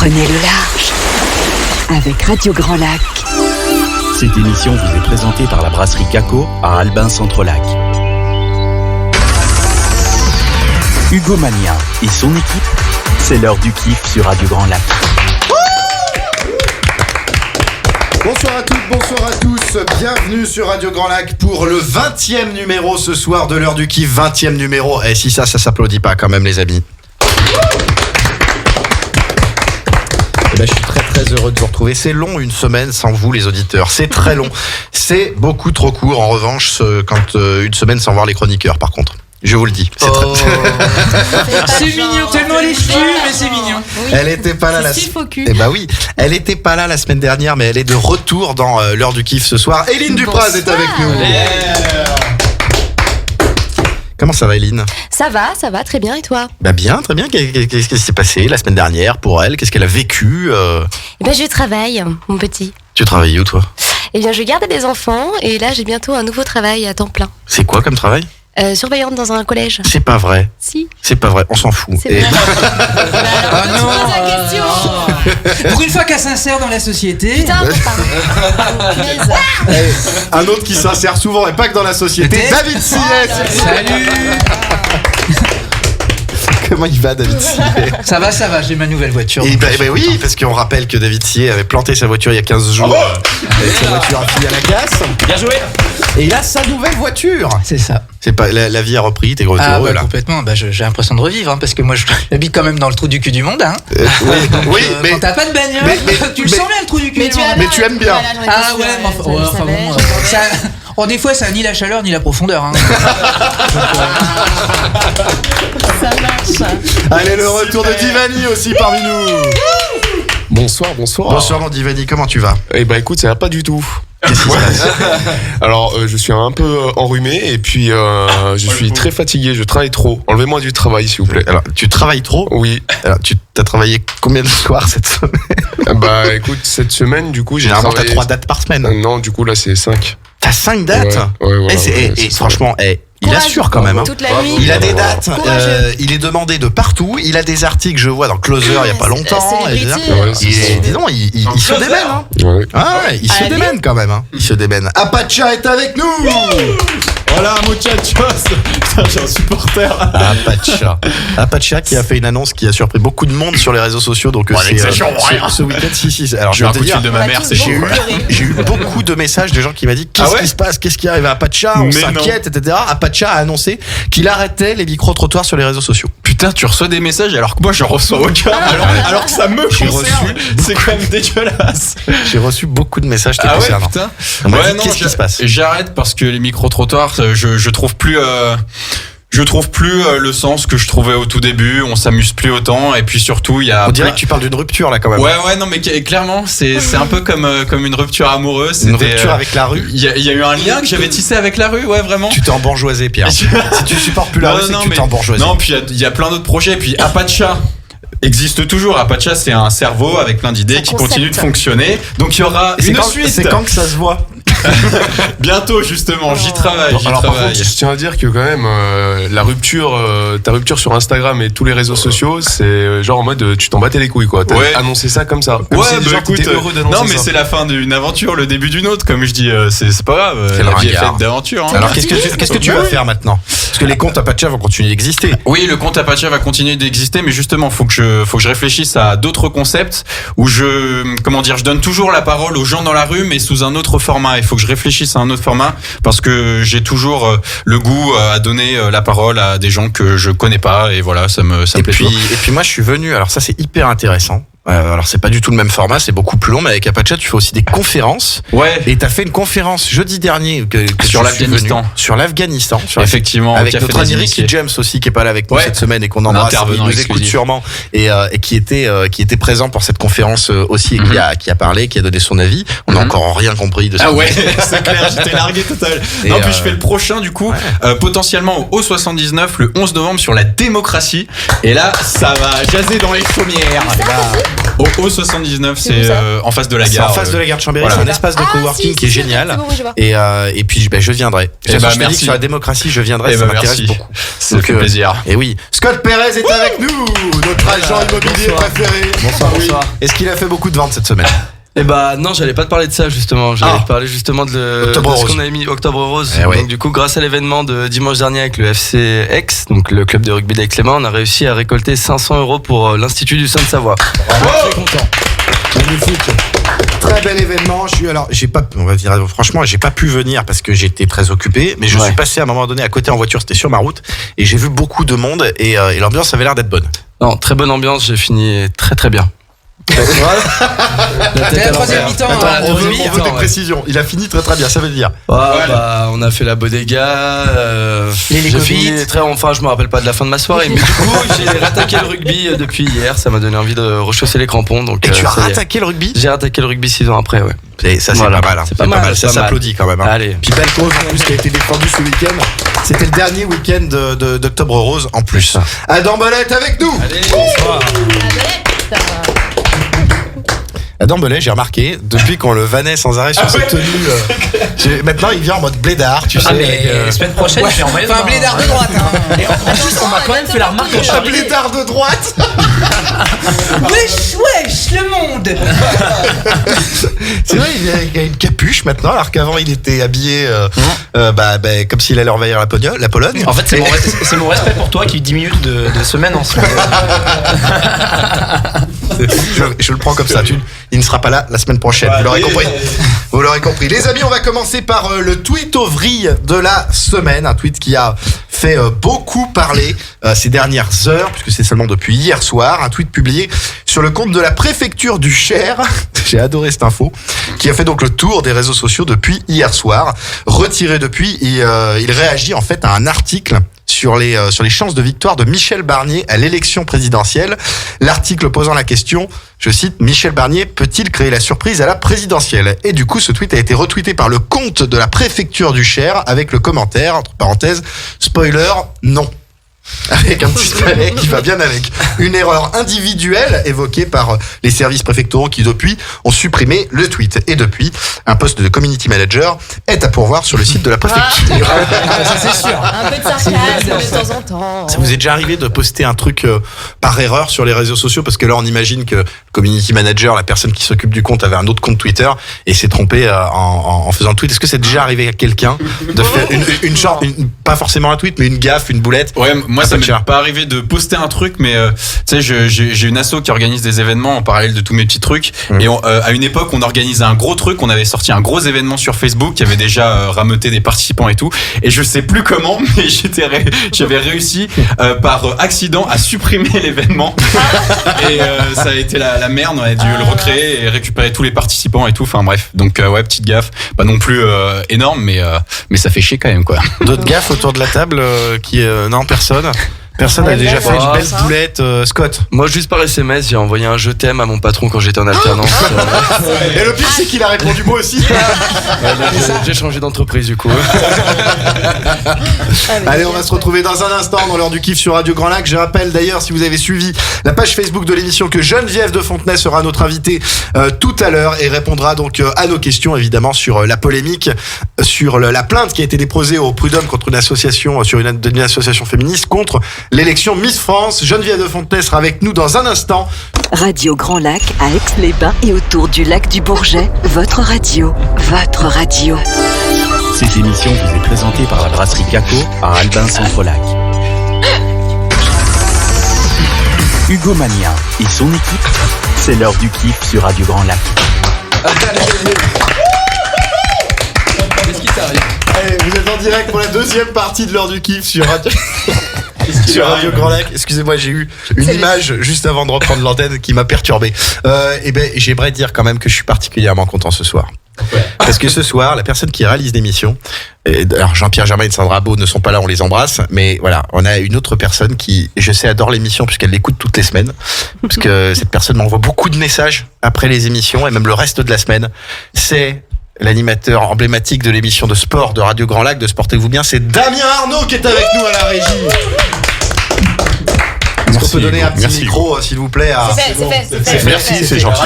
Prenez le large avec Radio Grand Lac. Cette émission vous est présentée par la brasserie Caco à Albin-Centre-Lac. Hugo Mania et son équipe, c'est l'heure du kiff sur Radio Grand Lac. Bonsoir à toutes, bonsoir à tous, bienvenue sur Radio Grand Lac pour le 20e numéro ce soir de l'heure du kiff, 20e numéro. Et si ça s'applaudit pas quand même les amis. Eh ben, je suis très heureux de vous retrouver. C'est long une semaine sans vous les auditeurs, c'est très long. C'est beaucoup trop court en revanche quand une semaine sans voir les chroniqueurs par contre. Je vous le dis. C'est c'est mignon, tellement elle est chue, mais c'est mignon. Oui. Elle était pas là Eh bah oui, elle était pas là la semaine dernière, mais elle est de retour dans l'heure du kiff ce soir. Éline Dupraz est avec nous. Comment ça va Éline ? Ça va, très bien, et toi ? Bah bien, très bien. Qu'est-ce qui s'est passé la semaine dernière pour elle ? Qu'est-ce qu'elle a vécu ? Eh ben je travaille, mon petit. Tu travailles où toi ? Eh bien je garde des enfants et là j'ai bientôt un nouveau travail à temps plein. C'est quoi comme travail ? Surveillante dans un collège. C'est pas vrai. Si. C'est pas vrai, on s'en fout. C'est vrai. Ah non. Pour une fois qu'elle s'insère dans la société. Putain, un autre qui s'insère souvent et pas que dans la société, David Sillet. Salut. Comment il va David Sillet ? Ça va, j'ai ma nouvelle voiture. Et bah oui, parce qu'on rappelle que David Sillet avait planté sa voiture il y a 15 jours avec sa voiture affiliée à la casse. Bien joué. Et il a sa nouvelle voiture. C'est ça. C'est pas la vie a repris, t'es heureux bah, là. Complètement. Bah, j'ai l'impression de revivre parce que moi j'habite quand même dans le trou du cul du monde. Oui, mais quand t'as pas de bagnole, tu le sens bien le trou du cul du monde. Mais tu aimes bien. Ah ouais, enfin bon. Ça, des fois, ça n'a ni la chaleur ni la profondeur. Ça marche. Allez, le retour de Divani aussi parmi nous. Bonsoir. Bonsoir mon Divani, comment tu vas ? Eh ben écoute, ça va pas du tout. Qu'est-ce qui se passe ? Alors, je suis un peu enrhumé et puis je suis très fatigué, je travaille trop. Enlevez-moi du travail s'il vous plaît. Alors, tu travailles trop ? Oui. Alors, tu t'as travaillé combien de soirs cette semaine ? Bah écoute, cette semaine du coup j'ai généralement travaillé... t'as 3 dates par semaine. Non, du coup là c'est 5. T'as 5 dates ? Ouais, et franchement, il assure quand même. Toute la nuit. Il a des dates, il est demandé de partout, il a des articles, je vois dans Closer il y a pas longtemps. Il se démène. Hein. Ouais. Ah ouais, il se démène quand même. Hein. Il se démène. Apacha est avec nous. Hola muchachos. Putain, j'ai un supporter. Apacha qui a fait une annonce qui a surpris beaucoup de monde sur les réseaux sociaux. Donc ce week-end, si. Alors j'ai un coup de fil de ma mère, c'est chaud. J'ai eu beaucoup de messages de gens qui m'ont dit qu'est-ce qui se passe, qu'est-ce qui arrive à Apacha, on s'inquiète, etc. Apacha a annoncé qu'il arrêtait les micro-trottoirs sur les réseaux sociaux. Putain, tu reçois des messages alors que moi j'en reçois aucun. Alors que ça me concerne. C'est quand même dégueulasse. J'ai reçu beaucoup de messages te concernant. Putain. On m'a dit qu'est-ce qui se passe. J'arrête parce que les micro-trottoirs, je trouve plus. Je trouve plus le sens que je trouvais au tout début, on s'amuse plus autant et puis surtout il y a... On dirait que tu parles d'une rupture là quand même. Ouais non mais clairement c'est un peu comme une rupture amoureuse. Une rupture avec la rue. Il y a eu un lien que j'avais tissé avec la rue, ouais vraiment. Tu t'es embourgeoisé Pierre. Si tu supportes plus la rue c'est que tu t'es embourgeoisé. Non puis il y a plein d'autres projets, puis Apacha existe toujours. Apacha c'est un cerveau avec plein d'idées qui continue de fonctionner. Donc il y aura une suite. C'est quand que ça se voit? Bientôt justement, j'y travaille. Par contre, je tiens à dire que quand même la rupture, ta rupture sur Instagram et tous les réseaux sociaux, c'est genre en mode tu t'en battais les couilles quoi. T'as annoncé ça comme ça. Comme si écoute, heureux d'annoncer non mais ça. c'est la fin d'une aventure, le début d'une autre, comme je dis. C'est pas grave. La vie est faite d'aventures. Hein. Alors qu'est-ce que tu vas faire maintenant? Parce que les comptes Apacha vont continuer d'exister. Oui, le compte Apacha va continuer d'exister, mais justement, faut que je réfléchisse à d'autres concepts où je donne toujours la parole aux gens dans la rue, mais sous un autre format. Il faut que je réfléchisse à un autre format parce que j'ai toujours le goût à donner la parole à des gens que je connais pas et voilà, ça me plaît toujours. Et puis moi, je suis venu. Alors ça, c'est hyper intéressant. Alors c'est pas du tout le même format, c'est beaucoup plus long, mais avec Apacha tu fais aussi des conférences. Ouais. Et t'as fait une conférence jeudi dernier sur l'Afghanistan. Sur l'Afghanistan. Effectivement. Avec notre ami Ricky James aussi qui est pas là avec nous cette semaine et qu'on embrasse. Il nous écoute sûrement et qui était présent pour cette conférence aussi et qui a parlé, qui a donné son avis. On n'a encore rien compris de ça. Ah ouais, c'est clair, j'étais largué total. Non, puis je fais le prochain du coup, potentiellement au O79 le 11 novembre sur la démocratie. Et là, ça va jaser dans les chaumières. Au 79, C'est où, c'est ça en face de la C'est gare. en face de la gare de Chambéry, Voilà. c'est un espace de coworking qui est génial. C'est bon, oui, je vois. Et puis je viendrai. Eh ben, Je me dis merci. que sur la démocratie, je viendrai, Eh ça ben, m'intéresse merci. beaucoup. Ça fait Donc, plaisir. Et oui, Scott Perez est avec nous, notre agent immobilier préféré. Bonsoir. Est-ce qu'il a fait beaucoup de ventes cette semaine? Eh bah non, j'allais pas te parler de ça justement. J'allais te parler justement de Octobre ce Rose. qu'on avait mis Octobre Rose. Eh ouais. Donc du coup, grâce à l'événement de dimanche dernier avec le FC Aix, donc le club de rugby d'Aix-les-Bains, on a réussi à récolter 500 € pour l'Institut du Saône-Savoie. Très content. Magnifique. Très bel événement. Franchement, j'ai pas pu venir parce que j'étais très occupé, mais je suis passé à un moment donné à côté en voiture, c'était sur ma route, et j'ai vu beaucoup de monde et l'ambiance avait l'air d'être bonne. Non, très bonne ambiance. J'ai fini très très bien. C'est la troisième mi-temps. On veut rugby, des précisions. Il a fini très très bien, ça veut dire. Bah, on a fait la bodega. J'ai fini je me rappelle pas de la fin de ma soirée, mais du coup, j'ai rattaqué le rugby depuis hier. Ça m'a donné envie de rechausser les crampons. Donc, Et tu as ça y est. rattaqué le rugby? J'ai rattaqué le rugby 6 ans après, ouais. Et ça, c'est Voilà. pas mal. Hein. C'est pas mal, Ça pas mal. s'applaudit quand même. Hein. Allez. Puis belle cause en plus qui a été défendue ce week-end. C'était le dernier week-end d'Octobre Rose en plus. Adam Bellet est avec nous. Adam Bellet, j'ai remarqué, depuis qu'on le vannait sans arrêt sur cette tenue, maintenant il vient en mode blédard, tu sais. La semaine prochaine, je vais en maillot de Enfin, bain. blédard de droite. Hein. Et en plus, on m'a quand même fait la remarque en Un Chambéry. blédard de droite. Wesh, le monde. C'est vrai, il a une capuche maintenant, alors qu'avant il était habillé comme s'il allait envahir la Pologne. En fait, c'est mon respect pour toi qui 10 minutes de semaine en semaine. Je le prends comme ça. Il ne sera pas là la semaine prochaine. Vous l'aurez compris. Vous l'aurez compris. Les amis, on va commencer par le tweet au vrille de la semaine. Un tweet qui a fait beaucoup parler ces dernières heures, puisque c'est seulement depuis hier soir. Un tweet publié sur le compte de la préfecture du Cher. J'ai adoré cette info. Qui a fait donc le tour des réseaux sociaux depuis hier soir. Retiré depuis, il réagit en fait à un article sur les chances de victoire de Michel Barnier à l'élection présidentielle. L'article posant la question, je cite, Michel Barnier peut-il créer la surprise à la présidentielle? Et du coup, ce tweet a été retweeté par le compte de la préfecture du Cher avec le commentaire, entre parenthèses, spoiler, non. Avec un petit smiley qui va bien avec. Une erreur individuelle évoquée par les services préfectoraux qui depuis ont supprimé le tweet. Et depuis, un poste de community manager est à pourvoir sur le site de la préfecture. Ça, c'est sûr. Un peu de sarcasme de temps en temps. Ça vous est déjà arrivé de poster un truc par erreur sur les réseaux sociaux? Parce que là, on imagine que le community manager, la personne qui s'occupe du compte, avait un autre compte Twitter et s'est trompé en faisant le tweet. Est-ce que c'est déjà arrivé à quelqu'un de faire pas forcément un tweet, mais une gaffe, une boulette? Ouais, moi ça m'est cher. pas arrivé de poster un truc, mais tu sais, j'ai une asso qui organise des événements en parallèle de tous mes petits trucs. Et à une époque, on organisait un gros truc, on avait sorti un gros événement sur Facebook qui avait déjà rameuté des participants et tout. Et je sais plus comment, mais j'avais réussi par accident à supprimer l'événement. Et ça a été la merde, on a dû le recréer et récupérer tous les participants et tout. Enfin bref, donc ouais, petite gaffe, pas non plus énorme, mais ça fait chier quand même quoi. D'autres gaffes autour de la table non, personne. Personne n'a déjà fait une belle boulette, Scott. Moi, juste par SMS, j'ai envoyé un je t'aime à mon patron quand j'étais en alternance. Et le pire, c'est qu'il a répondu moi aussi. J'ai changé d'entreprise du coup. Allez, on va se retrouver dans un instant dans l'heure du kiff sur Radio Grand Lac. Je rappelle d'ailleurs, si vous avez suivi la page Facebook de l'émission, que Geneviève de Fontenay sera notre invitée tout à l'heure et répondra donc à nos questions, évidemment, sur la polémique, sur la plainte qui a été déposée au Prud'homme contre une association, sur une association féministe contre l'élection Miss France. Geneviève de Fontenay sera avec nous dans un instant. Radio Grand Lac à Aix-les-Bains et autour du lac du Bourget. Votre radio. Votre radio. Cette émission vous est présentée par la brasserie Caco à Albin Centre-Lac. Hugo Mania et son équipe, c'est l'heure du kiff sur Radio Grand Lac. Qu'est-ce qui t'arrive? Allez, vous êtes en direct pour la deuxième partie de l'heure du kiff sur Radio... sur Radio Grand Lac. Excusez-moi, j'ai eu une image juste avant de reprendre l'antenne qui m'a perturbé. J'aimerais dire quand même que je suis particulièrement content ce soir. Ouais. Parce que ce soir, la personne qui réalise l'émission, alors Jean-Pierre Germain et Sandra Beau ne sont pas là, on les embrasse, mais voilà, on a une autre personne qui, je sais, adore l'émission puisqu'elle l'écoute toutes les semaines, parce que cette personne m'envoie beaucoup de messages après les émissions et même le reste de la semaine. C'est l'animateur emblématique de l'émission de sport de Radio Grand Lac, de Sportez-vous bien, c'est Damien Arnaud qui est avec nous à la régie. qu'on peut donner Hugo. un petit Merci, micro, s'il vous plaît à... C'est fait. Merci, c'est gentil.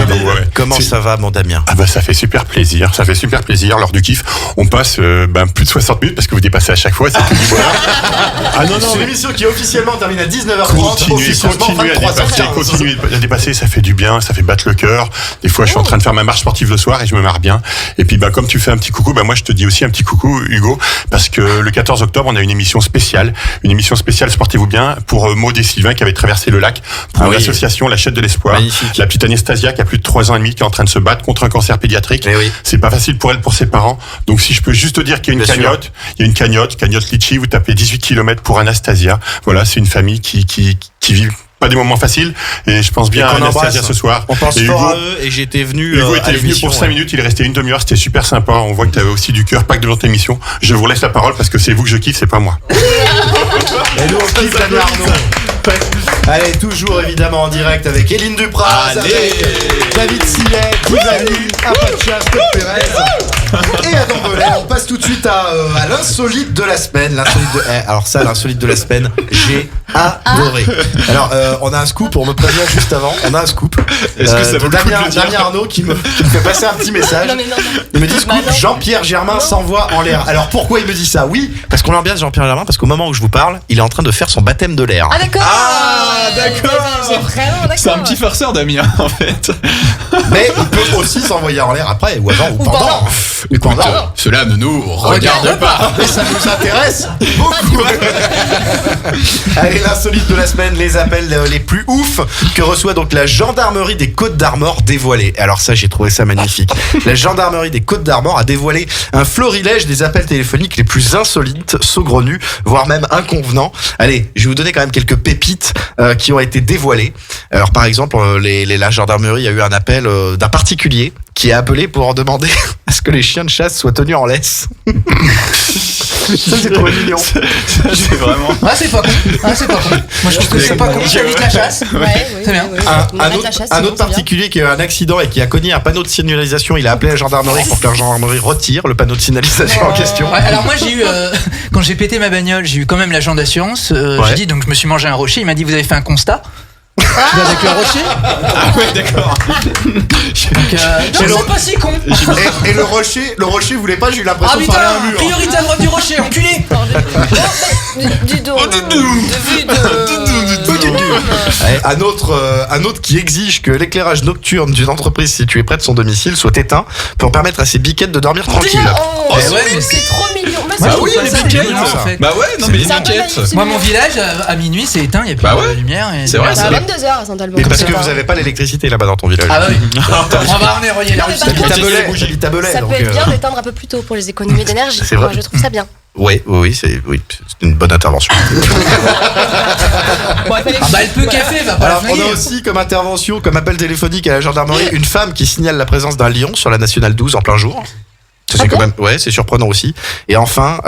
Comment ça va, mon Damien? Ah bah ça fait super plaisir, lors du kiff. On passe plus de 60 minutes parce que vous dépassez à chaque fois. C'est que du bonheur. Ah non, C'est une émission qui officiellement termine à 19h30. Continuez à dépasser, ça fait du bien, ça fait battre le cœur. Des fois, je suis en train de faire ma marche sportive le soir et je me marre bien. Et puis, comme tu fais un petit coucou, moi, je te dis aussi un petit coucou, Hugo, parce que le 14 octobre, on a une émission spéciale Sportez-vous bien, pour Maud et Sylvain qui avaient traversé le lac pour l'association La Chaîne de l'Espoir. Magnifique. La petite Anastasia qui a plus de 3 ans et demi qui est en train de se battre contre un cancer pédiatrique. C'est pas facile pour elle, pour ses parents. Donc, si je peux juste te dire qu'il y a une cagnotte, cagnotte Litchi, vous tapez 18 km pour Anastasia. Voilà, c'est une famille qui vit pas des moments faciles, et je pense bien à Anastasia ce soir. On pense et fort Hugo, à eux, et j'étais venu Hugo était venu pour 5 minutes, il est resté une demi-heure, c'était super sympa. On voit que tu avais aussi du cœur, pas que devant ta émission. Je vous laisse la parole parce que c'est vous que je kiffe, c'est pas moi. Et nous, on kiffe Damien Arnaud. Allez, toujours évidemment en direct avec Éline Dupraz, avec David Sillet, Divani, Apacha, Scott Perez et Adam Bellet. On passe tout de suite à l'insolite de la semaine. Alors ça, l'insolite de la semaine, j'ai adoré. Alors, on a un scoop, on me prévient juste avant, on a un scoop. Est-ce que ça vaut le coup de le dire ? Damien Arnaud qui me fait passer un petit message. Non. Il me dit scoop, Jean-Pierre Germain s'envoie en l'air. Alors pourquoi il me dit ça ? Oui, parce qu'on l'ambiance Jean-Pierre Germain, parce qu'au moment où je vous parle, il est en train de faire son baptême de l'air. Ah d'accord. C'est vraiment d'accord. C'est un petit farceur, Damien, en fait. Mais il peut aussi s'envoyer en l'air après, ou avant, ou pendant. Écoute, cela ne nous regarde pas. Mais ça nous intéresse beaucoup. Allez, l'insolite de la semaine, les appels les plus ouf que reçoit donc la gendarmerie des Côtes d'Armor dévoilés. Alors ça, j'ai trouvé ça magnifique. La gendarmerie des Côtes d'Armor a dévoilé un florilège des appels téléphoniques les plus insolites, saugrenus, voire même inconvenants. Allez, je vais vous donner quand même quelques pépites qui ont été dévoilées. Alors par exemple, la gendarmerie a eu un appel d'un particulier qui a appelé pour en demander à ce que les chiens de chasse soient tenus en laisse. Ça, c'est trop mignon. C'est vraiment. Ah, c'est pas con. Moi, je trouve que c'est pas con. J'invite la chasse. C'est bien. Un autre particulier qui a eu un accident et qui a cogné un panneau de signalisation, il a appelé la gendarmerie pour que la gendarmerie retire le panneau de signalisation en question. Ouais, alors moi j'ai eu quand j'ai pété ma bagnole, j'ai eu quand même l'agent d'assurance. J'ai dit donc je me suis mangé un rocher. Il m'a dit vous avez fait un constat. Avec le rocher. Ah ouais, d'accord. Donc c'est pas si con. Et le rocher voulait pas, j'ai eu l'impression de parler à un mur. Priorité à droite du rocher, enculé. Du dos. Un autre qui exige que l'éclairage nocturne d'une entreprise située près de son domicile soit éteint pour permettre à ses biquettes de dormir tranquille. C'est trop mignon. Bah oui, les biquettes en fait. Bah ouais, non mais les biquettes. Moi mon village à minuit c'est éteint, il y a plus de lumière. C'est vrai, c'est à 22h à Saint-Alban. Mais parce que vous avez pas l'électricité là-bas dans ton village. Ah bah oui. On va revenir la Russie. J'habite à Belay. Ça peut être bien d'éteindre un peu plus tôt pour les économies d'énergie. C'est vrai. Moi, je trouve ça bien. Oui, c'est une bonne intervention. Le peu café va pas. Alors, on a aussi comme intervention, comme appel téléphonique à la gendarmerie, une femme qui signale la présence d'un lion sur la nationale 12 en plein jour. C'est quand même, c'est surprenant aussi. Et enfin,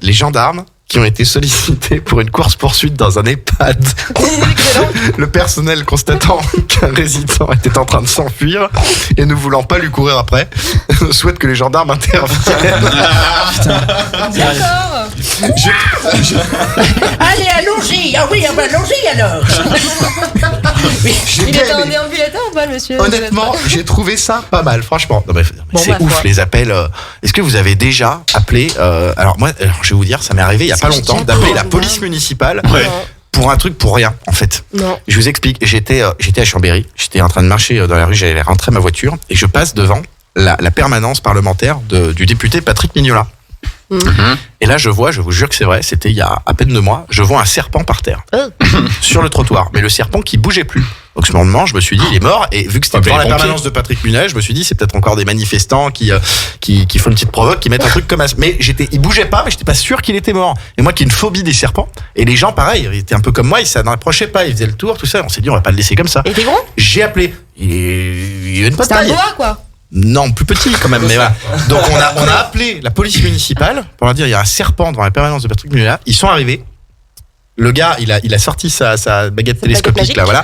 les gendarmes qui ont été sollicités pour une course-poursuite dans un EHPAD. Le personnel constatant qu'un résident était en train de s'enfuir et ne voulant pas lui courir après, souhaite que les gendarmes interviennent. D'accord. Allez, allons-y. Ah oui, allons-y alors. Il était en déambulateur ou pas, monsieur? Honnêtement, j'ai trouvé ça pas mal, franchement. Non, mais c'est bah, ouf les appels. Est-ce que vous avez déjà appelé alors moi, je vais vous dire, ça m'est arrivé il y a pas longtemps d'appeler la police municipale. Pour un truc pour rien en fait. Non. Je vous explique. J'étais à Chambéry. J'étais en train de marcher dans la rue. J'allais rentrer ma voiture et je passe devant la permanence parlementaire du député Patrick Mignola. Et là, je vous jure que c'est vrai, c'était il y a à peine 2 mois, je vois un serpent par terre, sur le trottoir, mais le serpent qui bougeait plus. Donc, ce moment, je me suis dit, il est mort, et vu que c'était devant la permanence de Patrick Munet, je me suis dit, c'est peut-être encore des manifestants qui font une petite provoque, qui mettent un truc comme ça. Mais il bougeait pas, mais j'étais pas sûr qu'il était mort. Et moi qui ai une phobie des serpents, et les gens, pareil, ils étaient un peu comme moi, ils s'en approchaient pas, ils faisaient le tour, tout ça, on s'est dit, on va pas le laisser comme ça. Et t'es gros? J'ai appelé. Il a une pote C'est un taille. boa, quoi. Non, plus petit quand même, mais voilà. Donc on a appelé la police municipale pour leur dire il y a un serpent devant la permanence de Patrick Munet. Ils sont arrivés. Le gars, il a sorti sa baguette télescopique là, voilà.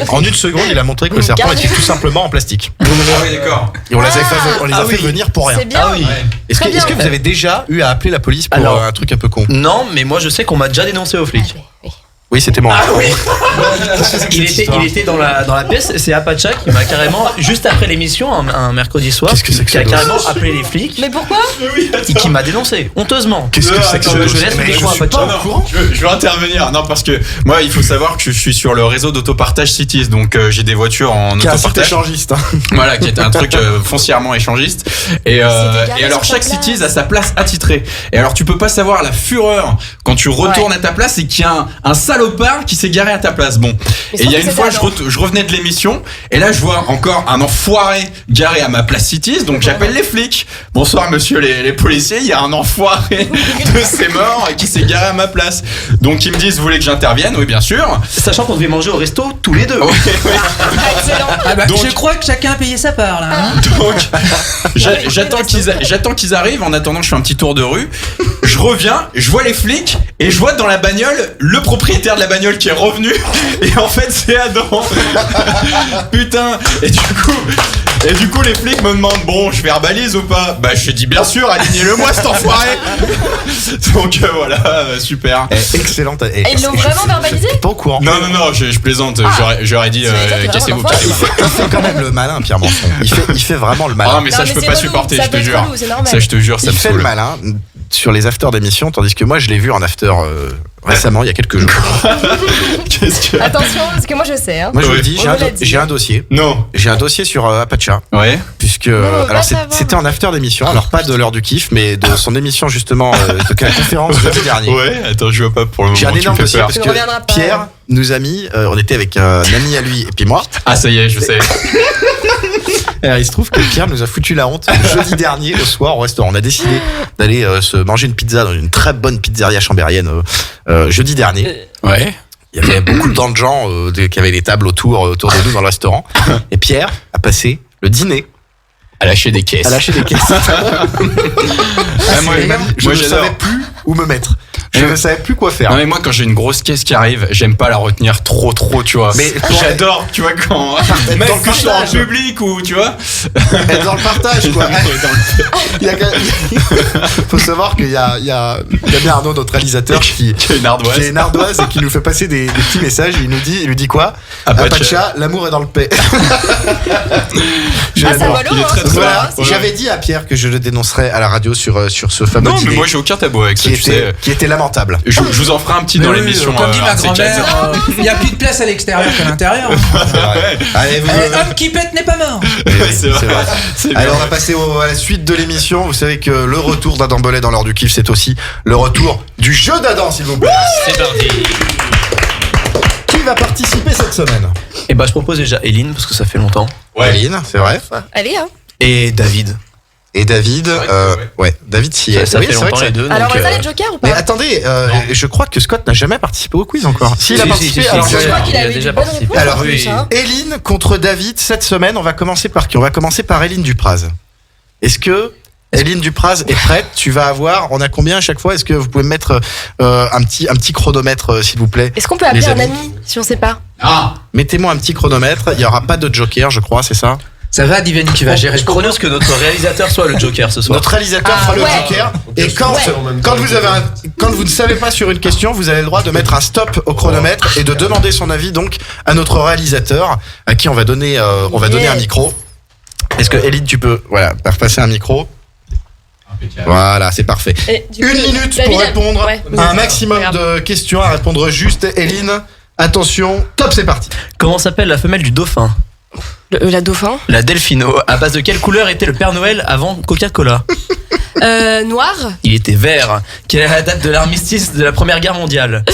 En 1 seconde, il a montré que le serpent était tout simplement en plastique. Ah oui, d'accord. Et on les a fait venir pour rien. C'est bien. Ah oui. Est-ce que vous avez déjà eu à appeler la police pour un truc un peu con? Non, mais moi je sais qu'on m'a déjà dénoncé aux flics. Oui, c'était moi. Ah oui. Il était dans la pièce et c'est Apacha qui m'a carrément, juste après l'émission, un mercredi soir, qui a carrément appelé les flics. Mais pourquoi? Et qui m'a dénoncé, honteusement. Qu'est-ce que c'est que ça? Je laisse le micro à Apacha. Je vais intervenir. Non, parce que moi, il faut savoir que je suis sur le réseau d'autopartage Cities, donc j'ai des voitures en autopartage. Échangiste. Voilà, qui est un truc foncièrement échangiste. Et alors, chaque Cities a sa place attitrée. Et alors, tu peux pas savoir la fureur quand tu retournes à ta place et qu'il y a un salopard qui s'est garé à ta place. Bon. Et il y a une fois, je revenais de l'émission, et là, je vois encore un enfoiré garé à ma place Cities, donc j'appelle les flics. Bonsoir, monsieur les policiers, il y a un enfoiré de ces morts qui s'est garé à ma place. Donc, ils me disent, vous voulez que j'intervienne? Oui, bien sûr. Sachant qu'on devait manger au resto tous les deux. Donc, je crois que chacun a payé sa part, là. Hein. Donc, j'attends qu'ils arrivent. En attendant, je fais un petit tour de rue. Je reviens, je vois les flics, et je vois dans la bagnole le propriétaire de la bagnole qui est revenu. Et en fait, c'est Adam. Putain. Et du coup, les flics me demandent, bon, je verbalise ou pas? Bah, je dis bien sûr, alignez-le-moi cet enfoiré. Donc voilà, super. Excellente. Ils l'ont vraiment verbalisé? Pas au courant. Non, je plaisante. J'aurais dit, cassez-vous. Il fait quand même le malin, Pierre Manson. Il fait vraiment le malin. Ah, mais ça, je peux pas supporter, je te jure. Ça, je te jure, ça me saoule. Il fait le malin sur les afters d'émission, tandis que moi, je l'ai vu en after récemment, il y a quelques jours. Attention, parce que moi je sais. Hein. Moi, je vous le dis, j'ai un dossier. Non. J'ai un dossier sur Apacha. Ouais. Puisque, alors, c'était en after d'émission, alors pas de l'heure du kiff, mais de son émission, justement, de la conférence jeudi dernier. Ouais, attends, je vois pas pour le moment. J'ai un énorme dossier parce que pas, Pierre nous a mis, on était avec un ami à lui et puis moi. Ah, ça y est, je sais. Alors, il se trouve que Pierre nous a foutu la honte jeudi dernier au soir au restaurant. On a décidé d'aller se manger une pizza dans une très bonne pizzeria chambérienne jeudi dernier. Ouais. Il y avait beaucoup de gens qui avaient les tables autour de nous dans le restaurant. Et Pierre a passé le dîner à lâcher des caisses. Je ne savais plus où me mettre. Je ne savais plus quoi faire. Non, mais moi, quand j'ai une grosse caisse qui arrive, j'aime pas la retenir trop, tu vois. Mais j'adore, tu vois, quand. Même que je suis en public ou, tu vois. Être dans le partage, quoi. Faut savoir qu'il y a bien Arnaud, notre réalisateur, qui est une ardoise. Qui est une ardoise et qui nous fait passer des petits messages. Il lui dit quoi? Apacha, l'amour est dans le paix. Voilà. J'avais dit à Pierre que je le dénoncerais à la radio sur ce fameux dîner. Non, mais moi, j'ai aucun tabou avec ça, qui était lamentable. Je vous en ferai un petit dans l'émission. Comme dit ma grand-mère, il n'y a plus de place à l'extérieur qu'à l'intérieur. Homme qui pète n'est pas mort. C'est vrai. Allez, on va passer à la suite de l'émission. Vous savez que le retour d'Adam Bellet dans l'heure du kiff, c'est aussi le retour du jeu d'Adam, s'il vous plaît. C'est parti. Qui va participer cette semaine? Eh ben, je propose déjà Eline, parce que ça fait longtemps. Ouais. Eline, c'est vrai. Allez, hein. Et David. David s'y est. Ça fait longtemps les deux. Alors, on va faire les jokers ou pas? Mais attendez, je crois que Scott n'a jamais participé au quiz encore. S'il a participé, je crois qu'il a déjà participé. Alors, Eline contre David cette semaine. On va commencer par qui? On va commencer par Eline Dupraz. Est-ce que Eline Dupraz est prête? Tu vas avoir. On a combien à chaque fois? Est-ce que vous pouvez me mettre un petit chronomètre, s'il vous plaît? Est-ce qu'on peut appeler un ami si on sait pas? Ah. Mettez-moi un petit chronomètre. Il n'y aura pas de joker, je crois, c'est ça? Ça va, Divani, tu vas gérer. Je propose que notre réalisateur soit le joker ce soir. Notre réalisateur fera le joker. Et quand vous ne savez pas sur une question, vous avez le droit de mettre un stop au chronomètre et de demander son avis donc à notre réalisateur, à qui on va donner un micro. Est-ce que Eline, tu peux faire passer un micro? Voilà, c'est parfait. Une minute pour répondre à un maximum de questions, à répondre juste. Eline, attention, top, c'est parti. Comment s'appelle la femelle du dauphin? La dauphin? La Delphino. À base de quelle couleur était le Père Noël avant Coca-Cola? Noir? Il était vert. Quelle est la date de l'armistice de la Première Guerre mondiale?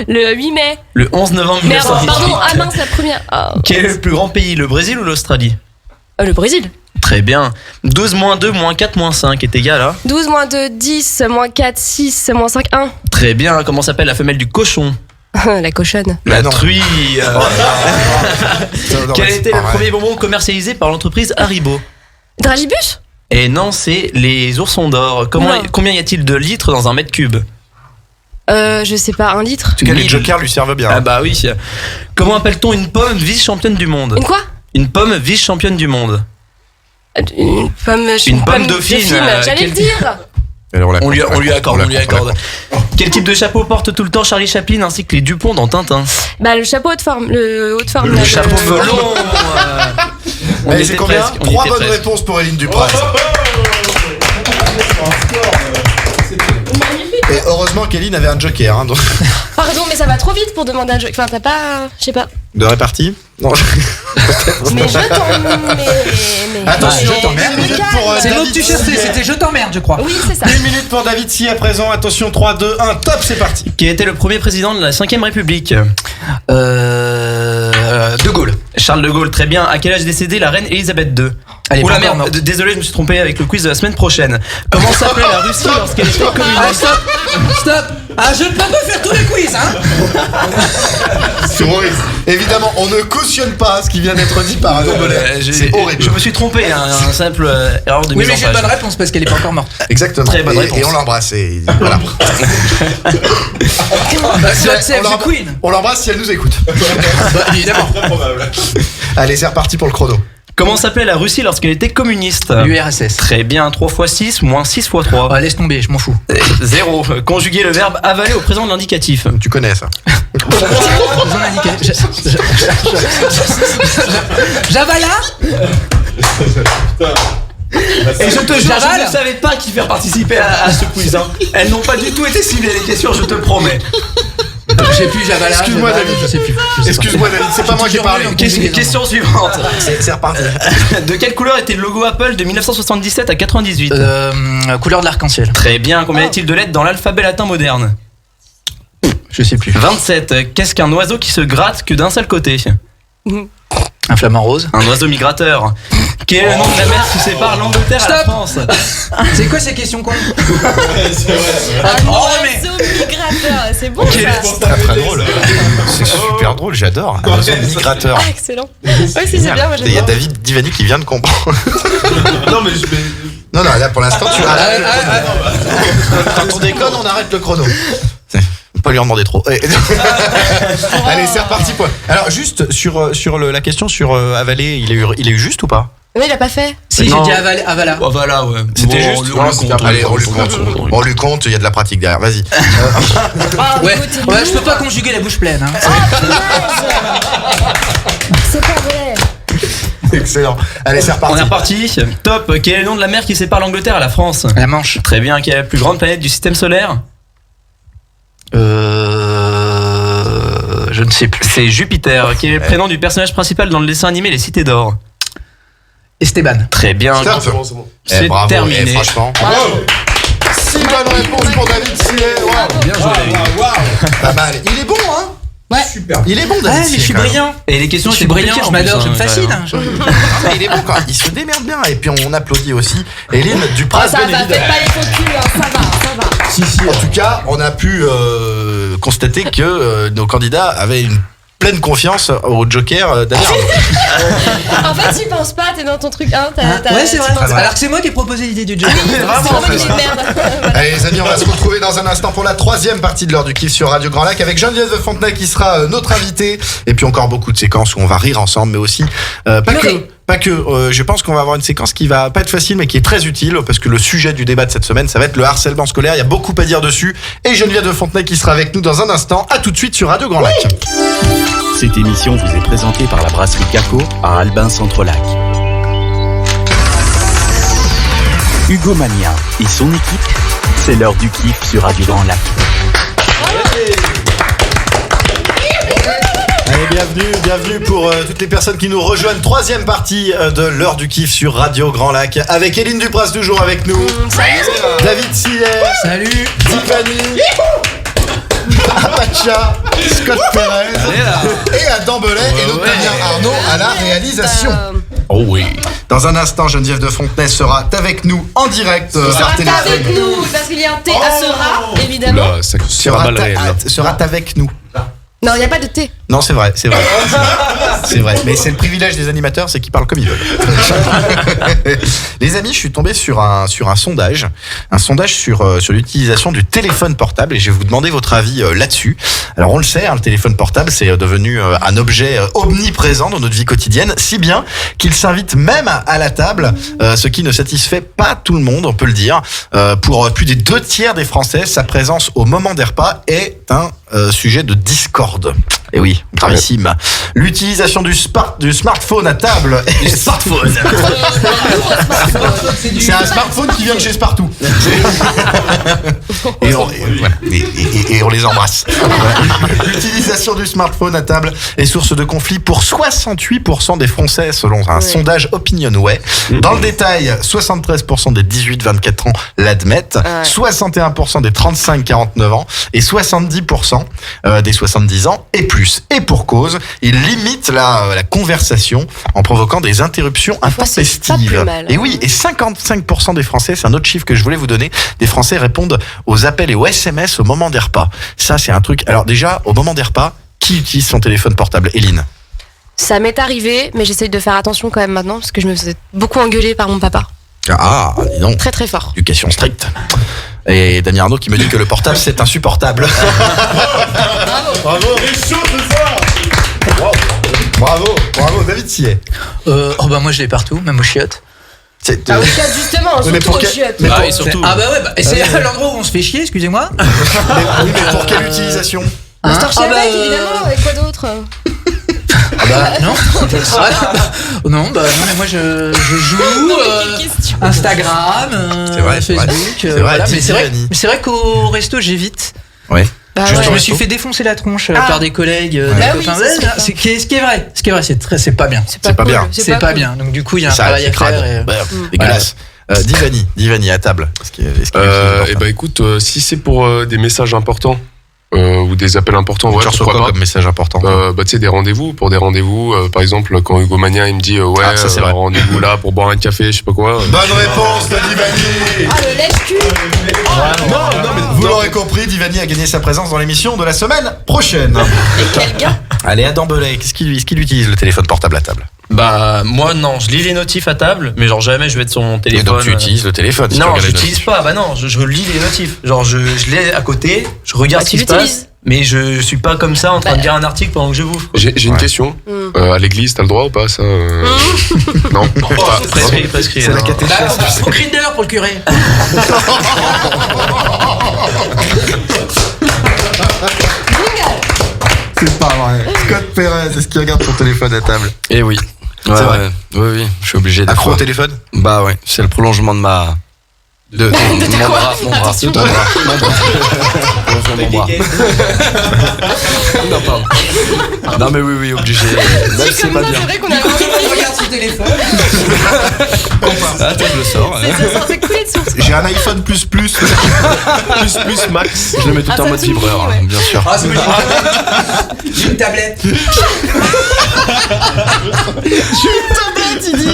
Le 8 mai. Le 11 novembre 1918. Pardon, mince, la première. Oh. Quel est le plus grand pays, le Brésil ou l'Australie? Le Brésil. Très bien. 12 moins 2 moins 4 moins 5 est égal à 12 moins 2, 10, moins 4, 6, moins 5, 1. Très bien. Comment s'appelle la femelle du cochon? La cochonne. La truie. Quel était le premier bonbon commercialisé par l'entreprise Haribo? Dragibus? Et non, c'est les oursons d'or. Combien y a-t-il de litres dans un mètre cube? Je sais pas, 1 litre. En tout cas, les jokers lui servent bien. Ah bah oui. Comment appelle-t-on une pomme vice-championne du monde? Une quoi? Une pomme vice-championne du monde. Une pomme dauphine. J'allais le dire. On lui accorde. Quel type de chapeau porte tout le temps Charlie Chaplin ainsi que les Dupont dans Tintin? Bah, le chapeau haute forme, le haute forme. Le chapeau melon. Allez, c'est combien? 3 bonnes réponses pour Éline Dupraz. Et heureusement qu'Éline avait un joker. Hein, donc... Pardon, mais ça va trop vite pour demander un joker. Enfin, t'as pas. Je sais pas. De répartie? Non. Mais je t'emmerde. Attention, je t'emmerde. C'est l'autre que tu cherchais, c'était je t'emmerde, je crois. Oui, c'est ça. 1 minute pour David Si à présent. Attention, 3, 2, 1, top, c'est parti. Qui était le premier président de la 5ème République? De Gaulle. Charles de Gaulle, très bien. À quel âge est décédée la reine Elisabeth II? Allez, la merde, désolé, je me suis trompé avec le quiz de la semaine prochaine. Comment s'appelait la Russie lorsqu'elle était communiste? Stop. Je ne peux pas faire tous les quiz, hein. C'est horrible. Évidemment, on ne cautionne pas ce qui vient d'être dit par un C'est horrible. Je me suis trompé, un simple erreur de mise en page. Oui, mais j'ai une bonne réponse parce qu'elle est pas encore morte. Exactement. Très bonne réponse. Et on l'embrasse. Et voilà. On l'embrasse si elle nous écoute. Évidemment. Allez, c'est reparti pour le chrono. Comment s'appelait la Russie lorsqu'elle était communiste? L'URSS. Très bien, 3 x 6 moins 6 x 3. Laisse tomber, je m'en fous. 0. Conjuguer le verbe avaler au présent de l'indicatif. Tu connais ça. Javala. Et je te jure, je ne savais pas qui faire participer à ce quiz. Hein. Elles n'ont pas du tout été ciblées les questions, je te promets. J'ai plus Javala. Excuse-moi David, je sais plus. Excuse-moi David, c'est pas moi qui parle. Question suivante. C'est reparti. De quelle couleur était le logo Apple de 1977 à 98? Couleur de l'arc-en-ciel. Très bien, combien y a-t-il de lettres dans l'alphabet latin moderne? Je sais plus. 27. Qu'est-ce qu'un oiseau qui se gratte que d'un seul côté? Un flamant rose. Un oiseau migrateur. Quel est le nom de la mer qui sépare l'Angleterre à la France? C'est quoi ces questions cons? Un oiseau migrateur, c'est bon ça. C'est très drôle. C'est super drôle, j'adore. Un oiseau migrateur. Ah, excellent. Oui, si, c'est bien, moi j'adore. Il y a David Divani qui vient de comprendre. Non, là pour l'instant tu arrêtes. Quand on déconne, on arrête le chrono. Pas lui en demander trop. Allez, c'est reparti. Alors juste sur la question sur avaler, il a eu juste ou pas? Mais il a pas fait. Si, j'ai dit avala. Voilà, ouais. C'était juste. On lui compte, il y a de la pratique derrière. Vas-y. Ouais, je peux pas conjuguer la bouche pleine. Hein. C'est pas vrai. Excellent. Allez, c'est reparti. On est reparti. Top. Quel est le nom de la mer qui sépare l'Angleterre à la France? La Manche. Très bien. Quelle est la plus grande planète du système solaire? Je ne sais plus. C'est Jupiter. Quel est le prénom du personnage principal dans le dessin animé Les Cités d'Or? Esteban. Très bien. C'est terminé. Franchement. 6 bonnes réponses pour David Sillet. Bien joué, David. Pas mal. Il est bon, hein? Ouais. Super. Il est bon, David. Ouais, mais je suis brillant. Et les questions, je suis brillant, je m'adore, je me fascine. Il est bon quand même. Il se démerde bien. Et puis on applaudit aussi Éline Dupraz. Ça va, faites pas les faux culs, hein. Ça va. Si. En tout cas, on a pu constater que nos candidats avaient une pleine confiance au Joker d'Adèle Arnaud. En fait, tu penses pas, t'es dans ton truc. Hein, ouais, c'est vrai. Alors que c'est moi qui ai proposé l'idée du Joker. Vraiment, c'est une merde. Allez les amis, on va se retrouver dans un instant pour la 3e partie de l'heure du kiff sur Radio Grand Lac avec Geneviève de Fontenay qui sera notre invitée. Et puis encore beaucoup de séquences où on va rire ensemble, mais aussi pas que. Je pense qu'on va avoir une séquence qui va pas être facile, mais qui est très utile parce que le sujet du débat de cette semaine, ça va être le harcèlement scolaire. Il y a beaucoup à dire dessus. Et Geneviève de Fontenay qui sera avec nous dans un instant. À tout de suite sur Radio Grand Lac. Cette émission vous est présentée par la brasserie Caco à Albin Centre-Lac. Hugo Mania et son équipe, c'est l'heure du kiff sur Radio Grand Lac. Allez, bienvenue pour toutes les personnes qui nous rejoignent. 3e partie de l'heure du kiff sur Radio Grand Lac avec Éline Dupraz toujours avec nous. Salut. David Sillet. Salut. Tiffany. Apacha, Scott Perez et Adam Belay et notre Damien Arnaud à la réalisation. Oh oui. Dans un instant, Geneviève de Fontenay sera avec nous en direct sera avec nous parce qu'il y a un T à sera évidemment. Là, ça sera mal réel. Sera avec nous. Non, il n'y a pas de T. Non, c'est vrai. C'est vrai. Mais c'est le privilège des animateurs, c'est qu'ils parlent comme ils veulent. Les amis, je suis tombé sur un sondage. Un sondage sur l'utilisation du téléphone portable et je vais vous demander votre avis là-dessus. Alors on le sait, le téléphone portable c'est devenu un objet omniprésent dans notre vie quotidienne, si bien qu'il s'invite même à la table, ce qui ne satisfait pas tout le monde, on peut le dire. Pour plus des 2/3 des Français, sa présence au moment des repas est un sujet de discorde. Et oui, gravissime. L'utilisation du smartphone à table. Smartphone. C'est un smartphone qui vient de chez Spartoo. Et on les embrasse. L'utilisation du smartphone à table est source de conflit pour 68% des Français selon un sondage OpinionWay. Dans le détail, 73% des 18-24 ans l'admettent, 61% des 35-49 ans et 70% des 70 ans et plus. Et pour cause, ils limitent la conversation en provoquant des interruptions intempestives. Et oui, et 55% des Français, c'est un autre chiffre que je voulais vous donner, des Français répondent aux appels et aux SMS au moment des repas. Ça, c'est un truc. Alors déjà, au moment des repas, qui utilise son téléphone portable? Eline? Ça m'est arrivé, mais j'essaye de faire attention quand même maintenant, parce que je me faisais beaucoup engueuler par mon papa. Ah, dis donc. Très très fort. Éducation stricte. Et Damien Arnaud qui me dit que le portable c'est insupportable. Bravo. Bravo, David Sier. Moi je l'ai partout, même aux chiottes. Aux chiottes justement, surtout aux chiottes. Et surtout. C'est l'endroit où on se fait chier, excusez-moi. mais pour quelle utilisation? Évidemment, avec quoi d'autre? Non, mais moi je joue Instagram, Facebook. Mais c'est vrai qu'au resto j'évite. Ouais. Je me suis fait défoncer la tronche par des collègues, des copains. Ce qui est vrai, c'est pas bien. C'est pas bien. Donc du coup il y a un travail à faire. Dégueulasse. Divani à table. Écoute, si c'est pour des messages importants. Ou des appels importants, tu reçois quoi comme message important? Tu sais, des rendez-vous, par exemple, quand Hugo Mania il me dit rendez-vous là pour boire un café, je sais pas quoi. Bonne réponse de Divani. Le lèche-cul. Non, mais vous l'aurez compris, Divani a gagné sa présence dans l'émission de la semaine prochaine. Et quel gars? Allez, Adam Belay, est-ce qu'il utilise le téléphone portable à table? Moi non, je lis les notifs à table, mais genre jamais je vais être sur mon téléphone. Et donc tu utilises le téléphone? Non, je l'utilise pas. Non, je lis les notifs. Genre je l'ai à côté, je regarde ce qui se passe, mais je suis pas comme ça en train de lire un article pendant que je bouffe. J'ai une question. À l'église, t'as le droit ou pas ça? Non. Prescrit. C'est la catéchèse. Au Grindr pour le curé. C'est pas vrai. Scott Perez, est-ce qu'il regarde son téléphone à table? Eh oui. C'est vrai. Oui, je suis obligé. Accro au téléphone? Ouais, c'est le prolongement de ma. Mon bras. Non, pardon. Non, mais oui, obligé. Même c'est pas bien. C'est vrai qu'on a Regarde son téléphone. Attends, je le sors. C'est censé couler de source. J'ai un iPhone plus max. Je le mets tout en mode vibreur, bien sûr. J'ai une tablette. il dit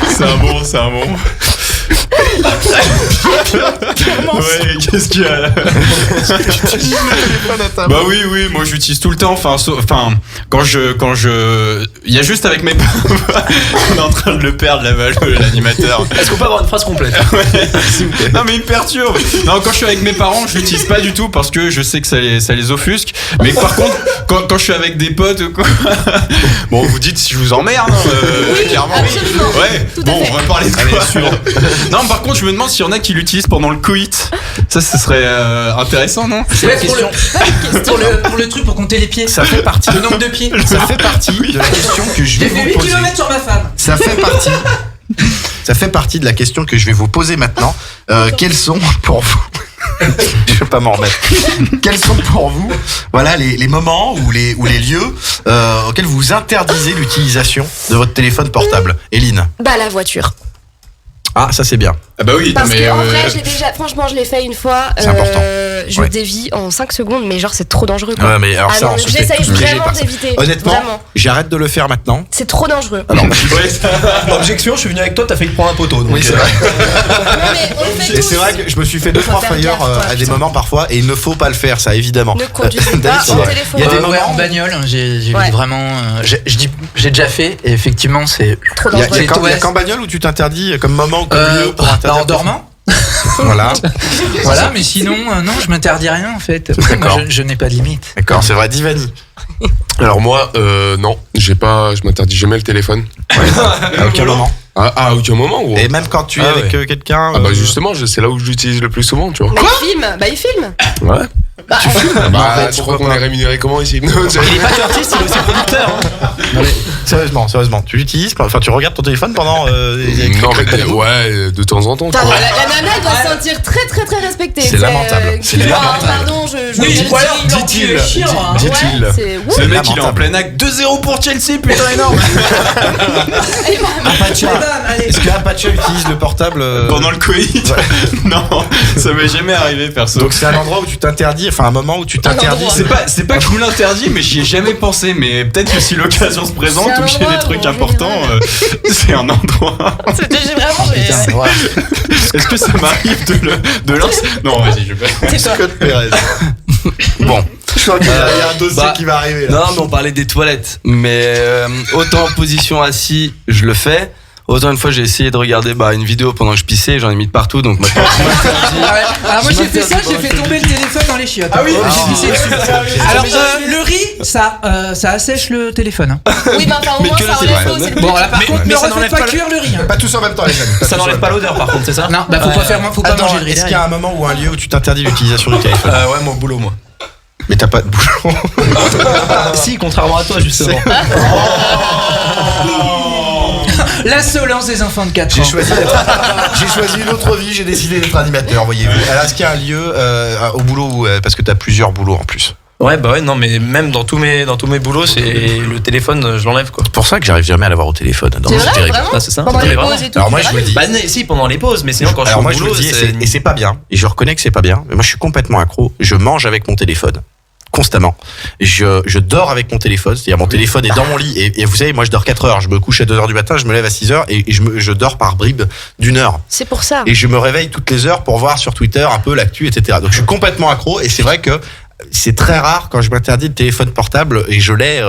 C'est un bon. Ouais, qu'est-ce qu'il y a là? Bah oui, moi j'utilise tout le temps. Enfin, quand je, il y a juste avec mes parents, on est en train de le perdre l'animateur. Est-ce qu'on peut avoir une phrase complète? S'il vous plaît. Non mais il me perturbe. Non, quand je suis avec mes parents, je l'utilise pas du tout parce que je sais que ça les offusque. Mais par contre, quand je suis avec des potes ou quoi, bon, vous dites si je vous emmerde, clairement. Absolument. Ouais. Bon, on va parler de quoi? Non, par contre, je me demande s'il y en a qui l'utilisent pendant le coït. Ça, ce serait intéressant, non? Ouais, pour le truc pour compter les pieds. Ça fait partie. Le nombre de pieds. Ça fait partie de la question que je vais vous poser. J'ai fait 8 km sur ma femme. Ça fait partie de la question que je vais vous poser maintenant. Quels sont pour vous? Je vais pas m'en remettre. Quels sont pour vous, voilà, les moments ou les lieux auxquels vous interdisez l'utilisation de votre téléphone portable? Eline? La voiture. Ah, ça c'est bien. Ah bah oui, Parce mais que en vrai, franchement, je l'ai fait une fois. C'est important. Je dévie en 5 secondes, mais genre, c'est trop dangereux. Quoi. Ouais, mais alors ça, non, on se fait j'essaye tous piéger vraiment par ça. d'éviter. Honnêtement, Vraiment. j'arrête de le faire maintenant. C'est trop dangereux. Alors, Objection, je suis venu avec toi, t'as failli te prendre un poteau. oui, c'est vrai. Non, mais on le fait Et tous. c'est vrai que je me suis fait Faut 2-3 faire frayeurs gaffe, quoi, à des putain. moments parfois, et il ne faut pas le faire, ça évidemment. Ne conduisez pas David, au téléphone. il y a des Ouais, moments en bagnole, j'ai Ouais. vraiment. J'ai déjà fait, et effectivement, c'est. Trop Il y a dangereux. qu'en bagnole où tu t'interdis comme moment ou comme lieu pour interdire En dormant. Voilà. Voilà, mais sinon, non, je m'interdis rien en fait. Moi, D'accord. je n'ai pas de limite. D'accord, c'est vrai, Divani. Alors moi, non, je m'interdis jamais le téléphone. À aucun moment. À aucun moment, gros. Et même quand tu es avec quelqu'un. Ah bah justement, c'est là où je l'utilise le plus souvent, tu vois. Mais il filme. Ouais. Tu filmes. Tu crois qu'on est rémunéré comment ici? Il est pas qu'artiste, il est aussi producteur. Non, mais sérieusement, tu l'utilises, enfin tu regardes ton téléphone pendant. Non mais ouais, de temps en temps. Putain, quoi. la nana elle doit se sentir très très très respectée. C'est lamentable. C'est lamentable. Pardon, je Oui, je- voilà, dit-il. Dit-il. Ouais, c'est ouf. Le mec, il est en lamentable. plein acte. 2-0 pour Chelsea, putain, énorme. Apache. Est-ce que Apache utilise le portable Pendant le Covid. Non, ça m'est jamais arrivé, perso. Donc c'est un endroit où tu t'interdis, enfin un moment où tu t'interdis. C'est pas que je me l'interdis, mais j'y ai jamais pensé. Mais peut-être que si l'occasion se présente C'est un ou que j'ai endroit des trucs où, en importants, c'est un endroit. J'ai vraiment. Putain, ouais. Est-ce que ça m'arrive de lancer? Non, vas-y, je vais. Scott Perez. Bon, je sens qu'il y a un dossier qui va arriver là. Non, mais on parlait des toilettes. Mais autant en position assis, je le fais. Autant une fois, j'ai essayé de regarder une vidéo pendant que je pissais, j'en ai mis de partout. Donc maintenant, Alors moi j'ai fait ça, j'ai fait tomber le téléphone dans les chiottes. Ah oui, j'ai pissé dessus. Alors le riz, ça assèche le téléphone. Oui, mais enfin au moins ça enlève l'eau. c'est le Bon là par contre, mais ne ça refaites n'enlève pas pas cuire le riz. Pas tous en même temps les amis. Ça n'enlève pas l'odeur par contre, c'est ça? Non, bah faut pas Attends, manger le riz. est-ce qu'il y a un moment ou un lieu où tu t'interdis l'utilisation du téléphone? Ouais, mon boulot, moi. Mais t'as pas de boulot. Si, contrairement à toi, justement. L'insolence des enfants de 4 J'ai ans. choisi une autre vie, j'ai décidé d'être animateur, voyez-vous. Alors est-ce qu'il y a un lieu au boulot où, parce que t'as plusieurs boulots en plus? Ouais, bah ouais, non, mais même dans tous mes boulots, c'est le téléphone, je l'enlève quoi. C'est pour ça que j'arrive jamais à l'avoir au téléphone. Non, C'est vrai, terrible. vraiment. Ah, c'est ça. Pendant Non, les mais vraiment. pauses et tout. Alors moi tu je vas me dis. Bah, si, pendant les pauses, mais sinon quand je suis Alors au moi je boulot, me dis, et c'est pas bien, et je reconnais que c'est pas bien, mais moi je suis complètement accro, je mange avec mon téléphone. Constamment. Je dors avec mon téléphone, c'est-à-dire mon téléphone est dans mon lit, et vous savez, moi je dors 4 heures, je me couche à 2 heures du matin, je me lève à 6 heures, et je dors par bribes d'1 heure. C'est pour ça. Et je me réveille toutes les heures pour voir sur Twitter un peu l'actu, etc. Donc je suis complètement accro, et c'est vrai que c'est très rare quand je m'interdis le téléphone portable, et je l'ai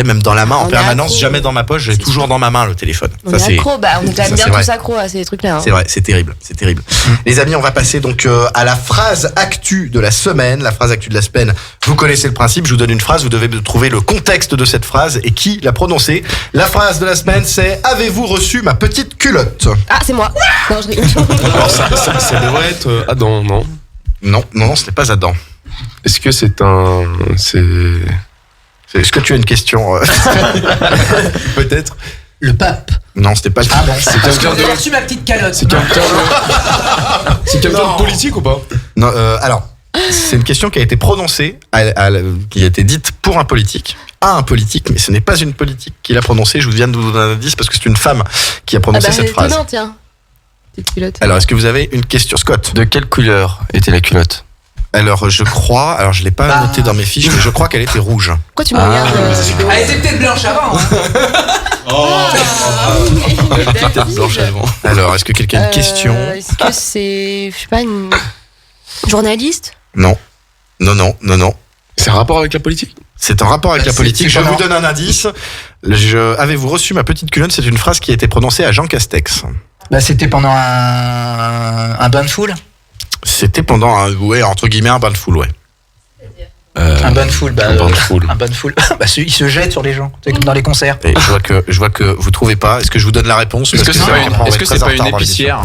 même dans la main en On est permanence, accro. jamais dans ma poche, j'ai toujours dans ma main le téléphone. On est accro, on est quand même ça, bien c'est vrai. tous accros à ces trucs-là. C'est vrai, c'est terrible, c'est terrible. Les amis, on va passer donc à la phrase actu de la semaine. La phrase actu de la semaine, vous connaissez le principe, je vous donne une phrase, vous devez trouver le contexte de cette phrase et qui l'a prononcée. La phrase de la semaine, c'est « Avez-vous reçu ma petite culotte ?» Ah, c'est moi. Non, je rigole. Alors ça devrait être Adam, non? Non, ce n'est pas Adam. Est-ce que c'est Est-ce que tu as une question peut-être? Le pape. Non, c'était pas le Ah bon. C'est quelqu'un J'ai de reçu ma petite calotte. c'est quelqu'un de politique ou pas? Non, alors, c'est une question qui a été prononcée, qui a été dite pour un politique, à un politique, mais ce n'est pas une politique qui l'a prononcée. Je vous viens de vous donner un indice parce que c'est une femme qui a prononcé cette phrase. Étonnant, tiens. Petite culotte. Alors, est-ce que vous avez une question, Scott? de quelle couleur était la culotte? Alors, je crois, alors je l'ai pas noté dans mes fiches, mais je crois qu'elle était rouge. Pourquoi tu me regardes Elle était peut-être blanche avant. Blanche avant. Alors, est-ce que quelqu'un a une question? Est-ce que c'est, je sais pas, une journaliste? Non. C'est un rapport avec la politique? C'est en rapport avec la politique. Je vous donne un indice. Avez-vous reçu ma petite culotte? C'est une phrase qui a été prononcée à Jean Castex. Bah c'était pendant un bain de foule. C'était pendant entre guillemets un bain de foule, ouais. Un bain de foule, un bain de foule. Un bain de foule. Bah il se jette sur les gens, c'est comme dans les concerts. Et je vois que vous trouvez pas. Est-ce que je vous donne la réponse? Est-ce que c'est pas une épicière?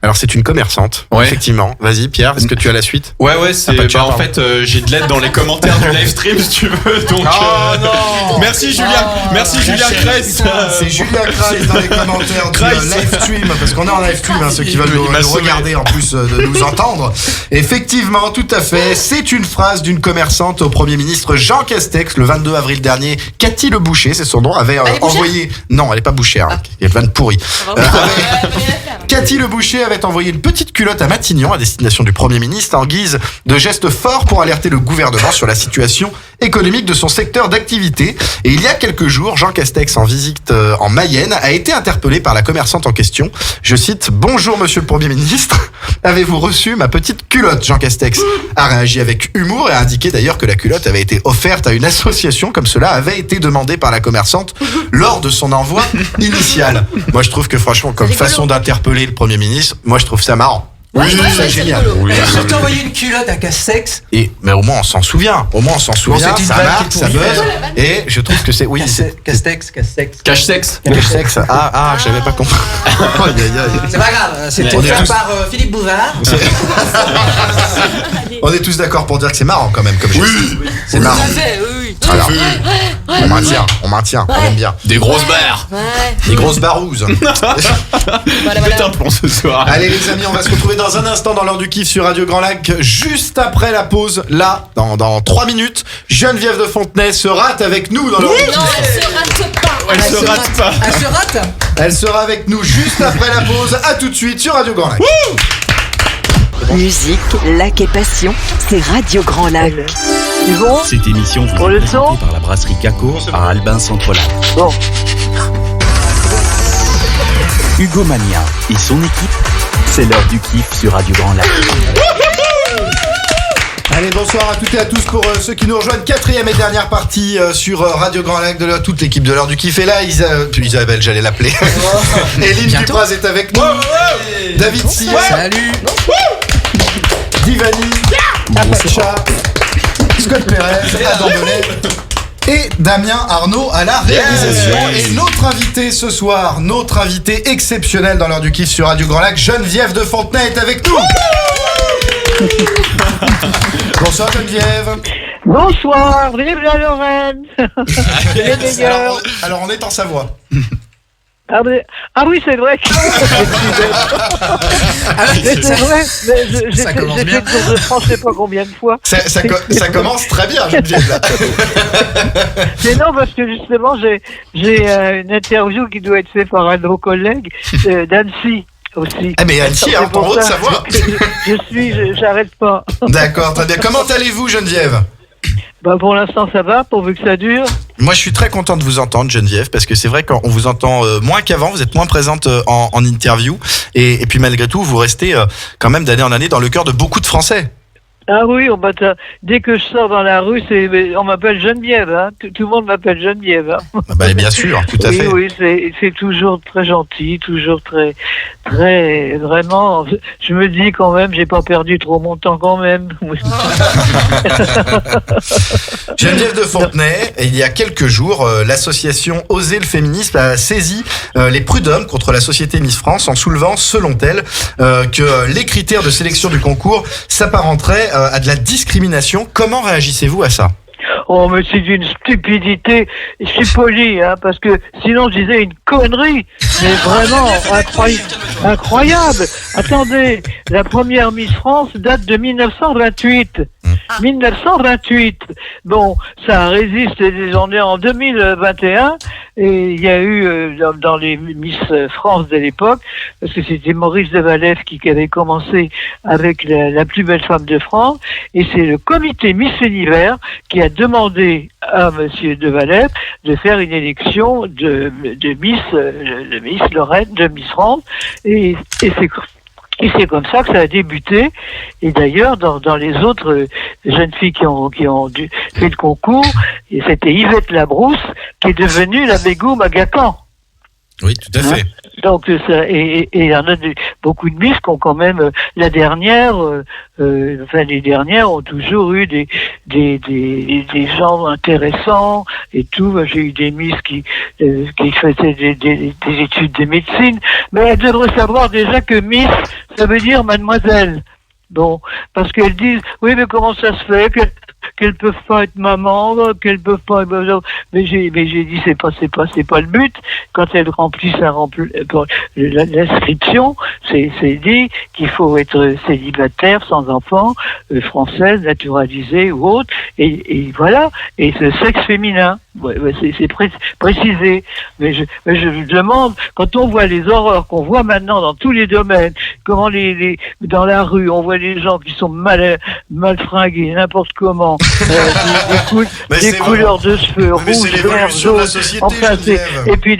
Alors c'est une commerçante, effectivement. Vas-y Pierre, est-ce que tu as la suite? Ouais, c'est en fait j'ai de l'aide dans les commentaires du live stream si tu veux. Donc non. Merci Julien Kress. C'est Julien Kress dans les commentaires du live stream, parce qu'on est en live stream, ceux qui veulent nous regarder en plus de nous entendre. Effectivement, tout à fait. C'est une phrase d'une commerçante au Premier ministre Jean Castex le 22 avril dernier. Cathy Le Boucher, c'est son nom, avait envoyé. Non, elle est pas bouchère. Il y a vanne pourrie. Cathy Le Boucher avait envoyé une petite culotte à Matignon à destination du Premier ministre en guise de geste fort pour alerter le gouvernement sur la situation économique de son secteur d'activité. Et il y a quelques jours, Jean Castex, en visite en Mayenne, a été interpellé par la commerçante en question. Je cite: bonjour monsieur le Premier ministre, avez-vous reçu ma petite culotte? Jean Castex a réagi avec humour et a indiqué d'ailleurs que la culotte avait été offerte à une association comme cela avait été demandé par la commerçante lors de son envoi initial. Moi je trouve que franchement, comme façon d'interpeller le Premier ministre, moi je trouve ça marrant. Oui, je trouve ça génial. Surtout envoyer une culotte à Castex. Mais au moins on s'en souvient. Ça marque, ça buzz. Et je trouve que c'est Castex. Cache-sexe. Ah, j'avais pas compris. C'est pas grave. C'était fait par Philippe Bouvard. On est tous d'accord pour dire que c'est marrant quand même comme geste. Oui. C'est marrant. Alors, on maintient, on aime bien. Des grosses barres. Des grosses barouses. Faites un plan ce soir. Allez les amis, on va se retrouver dans un instant dans l'heure du kiff sur Radio Grand Lac, juste après la pause. Là, dans 3 minutes, Geneviève de Fontenay se rate avec nous dans l'heure du kiff. Non, elle se rate pas. Elle se rate pas. Elle se rate. Elle sera avec nous juste après la pause. À tout de suite sur Radio Grand Lac. Musique, lac et passion, c'est Radio Grand Lac. Bon, cette émission vous est présentée par la brasserie Caco à Albin Centre-Lac. Bon. Hugo Mania et son équipe, c'est l'heure du kiff sur Radio Grand Lac. Allez, bonsoir à toutes et à tous pour ceux qui nous rejoignent. 4e et dernière partie sur Radio Grand Lac de toute l'équipe de l'heure du kiff. Et là, Isabelle, j'allais l'appeler. Eline Dupraz est avec nous. David Silla. Salut. Divani. Apacha. Scott Perez. Adam Bellet. Et Damien Arnaud à la réalisation. Et notre invité ce soir, notre invité exceptionnel dans l'heure du kiff sur Radio Grand Lac, Geneviève de Fontenay est avec nous. Bonsoir Geneviève. Bonsoir, vive la Lorraine. Les meilleurs. Alors on est en Savoie. Ah oui, c'est vrai que c'est vrai, mais j'ai fait le Tour de France je sais pas combien de fois. Ça commence très bien, Geneviève, là. C'est non, parce que justement, j'ai une interview qui doit être faite par un de vos collègues d'Annecy. Aussi. Ah mais Annecy, hein, en Haute-Savoie. J'arrête pas. D'accord, très bien. Comment allez-vous, Geneviève? Bah pour l'instant ça va, pourvu que ça dure. Moi je suis très content de vous entendre Geneviève, parce que c'est vrai qu'on vous entend moins qu'avant, vous êtes moins présente en interview, et puis malgré tout vous restez quand même d'année en année dans le cœur de beaucoup de Français. Ah oui, dès que je sors dans la rue, on m'appelle Geneviève, hein. Tout le monde m'appelle Geneviève. Hein. Ah bah, bien sûr, tout à fait. Oui, c'est toujours très gentil, toujours très, très, vraiment. Je me dis quand même, j'ai pas perdu trop mon temps quand même. Geneviève de Fontenay, il y a quelques jours, l'association Oser le féminisme a saisi les prud'hommes contre la société Miss France en soulevant, selon elle, que les critères de sélection du concours s'apparenteraient à de la discrimination. Comment réagissez-vous à ça? Oh, mais c'est d'une stupidité. Je suis poli, hein, parce que sinon je disais une connerie. Mais vraiment, incroyable. Attendez, la première Miss France date de 1928. 1928. Bon, ça résiste, on est en 2021, et il y a eu, dans les Miss France de l'époque, parce que c'était Maurice de Valève qui avait commencé avec la plus belle femme de France, et c'est le comité Miss Univers qui a demandé à monsieur de Valève de faire une élection de Miss Lorraine, de Miss France, et c'est comme ça que ça a débuté. Et d'ailleurs, dans les autres jeunes filles qui ont fait le concours, c'était Yvette Labrousse qui est devenue la Bégou Magacan. Oui, tout à fait. Donc ça, et il y en a beaucoup de Miss qui ont quand même les dernières ont toujours eu des gens intéressants et tout. J'ai eu des Miss qui faisaient des études de médecine, mais elles devraient savoir déjà que Miss, ça veut dire mademoiselle. Bon, parce qu'elles disent oui, mais comment ça se fait qu'elles peuvent pas être maman, qu'elles peuvent pas. Mais j'ai dit c'est pas le but. Quand elles remplissent l'inscription, c'est dit qu'il faut être célibataire, sans enfant, française, naturalisée ou autre, et voilà. Et ce sexe féminin, c'est précisé. Mais je demande, quand on voit les horreurs qu'on voit maintenant dans tous les domaines, comment dans la rue, on voit les gens qui sont mal fringués, n'importe comment, des couleurs de cheveux, rouge, vert, jaune, enfin, et puis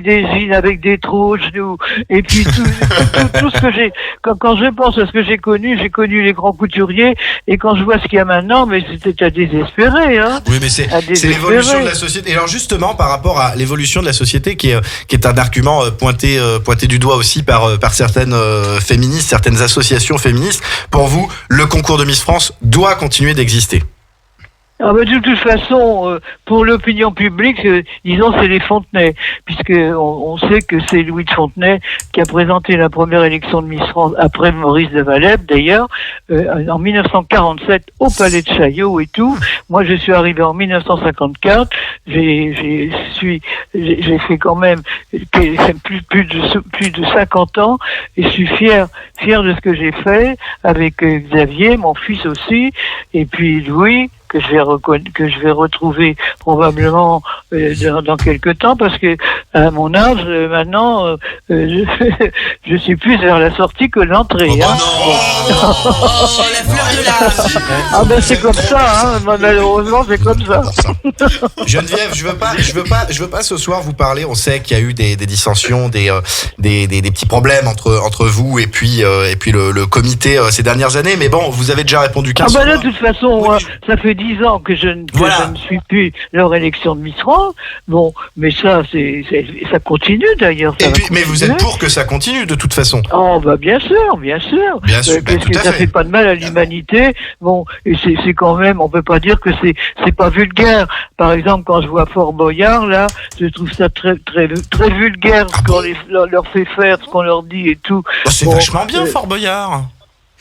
des jeans avec des trous aux genoux, et puis tout ce que j'ai, quand je pense à ce que j'ai connu les grands couturiers, et quand je vois ce qu'il y a maintenant, mais c'était à désespérer, hein. Oui, mais c'est l'évolution de la société. Et alors justement, par rapport à l'évolution de la société, qui est un argument pointé du doigt aussi par certaines féministes, certaines associations féministes, pour vous, le concours de Miss France doit continuer d'exister? Ah ben, de toute façon, pour l'opinion publique, disons, c'est les Fontenay, puisque on sait que c'est Louis de Fontenay qui a présenté la première élection de Miss France, après Maurice de Valeb d'ailleurs, en 1947 au Palais de Chaillot et tout. Moi, je suis arrivé en 1954. J'ai fait quand même plus de 50 ans, et je suis fier de ce que j'ai fait avec Xavier, mon fils aussi, et puis Louis, que je vais retrouver probablement dans quelques temps, parce que à mon âge maintenant je suis plus vers la sortie que l'entrée. Oh, hein. La fleur de l'âge. Ah ben c'est comme ça, hein. Malheureusement c'est comme ça. Geneviève, je veux pas ce soir vous parler. On sait qu'il y a eu des dissensions, des petits problèmes entre vous et puis le comité ces dernières années. Mais bon, vous avez déjà répondu 15 fois. Ah ben là, de toute façon, ça fait 10 ans que je ne suis plus leur élection de Miss France. Bon, mais ça continue d'ailleurs. Mais vous êtes pour que ça continue de toute façon. Oh bah bien sûr. Bien sûr, parce que ça fait pas de mal à l'humanité. Bon, et c'est quand même, on peut pas dire que c'est pas vulgaire. Par exemple, quand je vois Fort Boyard là, je trouve ça très très très vulgaire ce qu'on leur fait faire, ce qu'on leur dit et tout. C'est vachement bien Fort Boyard.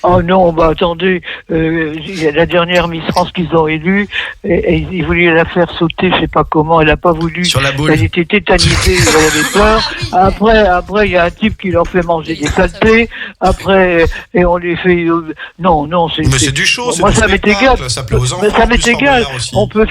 Oh non, bah attendez, il y a la dernière Miss France qu'ils ont élue, et ils voulaient la faire sauter, je sais pas comment, elle a pas voulu. Sur la boule. Elle était tétanisée, elle avait peur. Après, il y a un type qui leur fait manger des saletés. Après, et on les fait, non, c'est. Mais c'est du show, c'est moi, du ça m'est égal. Ça plaît aux enfants. Mais ça m'est égal. On peut,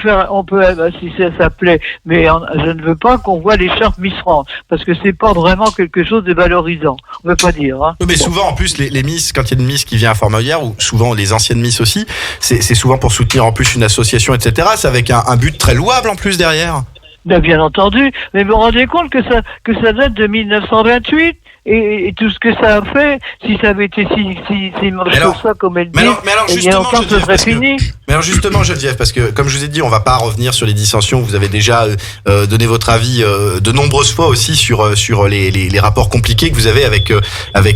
si ça plaît. Mais je ne veux pas qu'on voit l'écharpe Miss France, parce que c'est pas vraiment quelque chose de valorisant. On veut pas dire, hein. Mais souvent, en plus, les Miss, quand il y a une Miss qui vient à Fort Boyard, ou souvent les anciennes Miss aussi, c'est souvent pour soutenir en plus une association, etc. C'est avec un but très louable en plus derrière. Bien entendu, mais vous vous rendez compte que ça date de 1928 et tout ce que ça a fait, si ça avait été si moche que ça comme elle dit, il y a longtemps que ce serait fini. Mais alors justement, Geneviève, parce que comme je vous ai dit, on va pas revenir sur les dissensions. Vous avez déjà donné votre avis de nombreuses fois aussi sur les rapports compliqués que vous avez avec